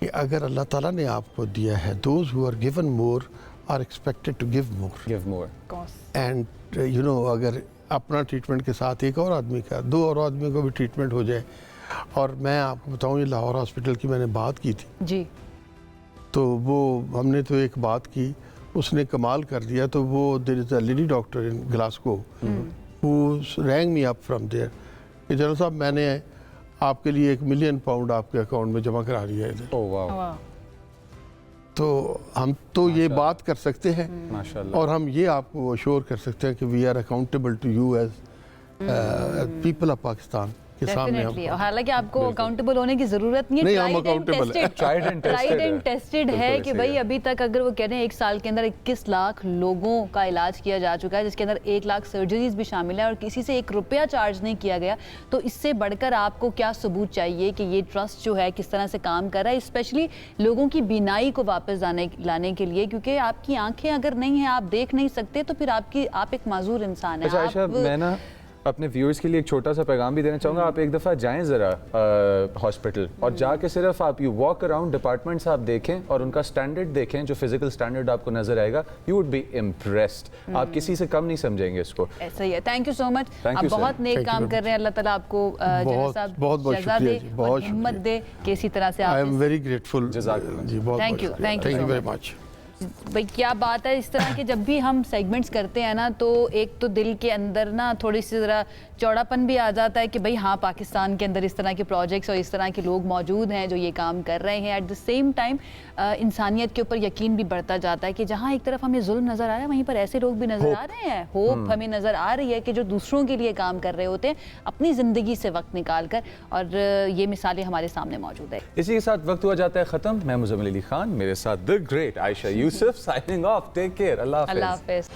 کہ اگر اللہ تعالیٰ نے آپ کو دیا ہے those who are given more are expected to give more and you know اگر اپنا ٹریٹمنٹ کے ساتھ ایک اور آدمی کا 2 اور آدمیوں کو بھی ٹریٹمنٹ ہو جائے. اور میں آپ کو بتاؤں یہ لاہور ہاسپٹل کی میں نے بات کی تھی جی, تو وہ ہم نے تو ایک بات کی, اس نے کمال کر دیا. تو وہ there is a lady doctor in Glasgow who rang me up from there کہ جنرل صاحب میں نے آپ کے لیے £1 ملین آپ کے اکاؤنٹ میں جمع کرا دیا ہے. تو ہم تو یہ بات کر سکتے ہیں اور ہم یہ آپ کو اشور کر سکتے ہیں کہ we are accountable to you as people of Pakistan کے سامنے. حالانکہ آپ کو اکاؤنٹیبل ہونے کی ضرورت نہیں ہے, ٹرائیڈ اینڈ ٹیسٹڈ ہے کہ بھائی ابھی تک اگر وہ کہہ رہے ہیں 1 سال کے اندر 21 لاکھ لوگوں کا علاج کیا جا چکا ہے, جس کے اندر 1 لاکھ سرجریز بھی شامل ہے اور کسی سے 1 روپیہ چارج نہیں کیا گیا, تو اس سے بڑھ کر آپ کو کیا ثبوت چاہیے کہ یہ ٹرسٹ جو ہے کس طرح سے کام کر رہا ہے, اسپیشلی لوگوں کی بینائی کو واپس لانے کے لیے, کیونکہ آپ کی آنکھیں اگر نہیں ہیں, آپ دیکھ نہیں سکتے, تو پھر آپ ایک معذور انسان ہیں. میں نا اپنے ویورز کے لیے ایک چھوٹا سا پیغام بھی دینا چاہوں گا. آپ ایک دفعہ جائیں ذرا ہاسپٹل, اور جا کے صرف آپ یو واک اراؤنڈ ڈپارٹمنٹس آپ دیکھیں اور ان کا اسٹینڈرڈ دیکھیں, جو فزیکل اسٹینڈرڈ آپ کو نظر آئے گا, یو وڈ بی امپریسڈ. آپ کسی سے کم نہیں سمجھیں گے اس کو. ایسا ہی ہے. تھینک یو سو مچ, آپ بہت نیک کام کر رہے ہیں. اللہ تعالیٰ آپ کو بہت دے اور ہمت دے کہ اسی طرح سے. آئی am very grateful. Thank you very مچ. بھائی کیا بات ہے, اس طرح کے جب بھی ہم سیگمنٹس کرتے ہیں نا, تو ایک تو دل کے اندر نا تھوڑی سی ذرا چوڑا پن بھی آ جاتا ہے کہ بھئی ہاں پاکستان کے اندر اس طرح کے پروجیکٹس اور اس طرح کے لوگ موجود ہیں جو یہ کام کر رہے ہیں. ایٹ دا سیم ٹائم انسانیت کے اوپر یقین بھی بڑھتا جاتا ہے کہ جہاں ایک طرف ہمیں ظلم نظر آ رہا ہے, وہیں پر ایسے لوگ بھی نظر آ رہے ہیں. ہوپ ہمیں نظر آ رہی ہے کہ جو دوسروں کے لیے کام کر رہے ہوتے ہیں اپنی زندگی سے وقت نکال کر, اور یہ مثالیں ہمارے سامنے موجود ہیں. اسی کے ساتھ وقت ہوا جاتا ہے ختم. میں مزمل علی خان, میرے ساتھ the great Ayesha Yousuf, signing off. Take care. اللہ حافظ.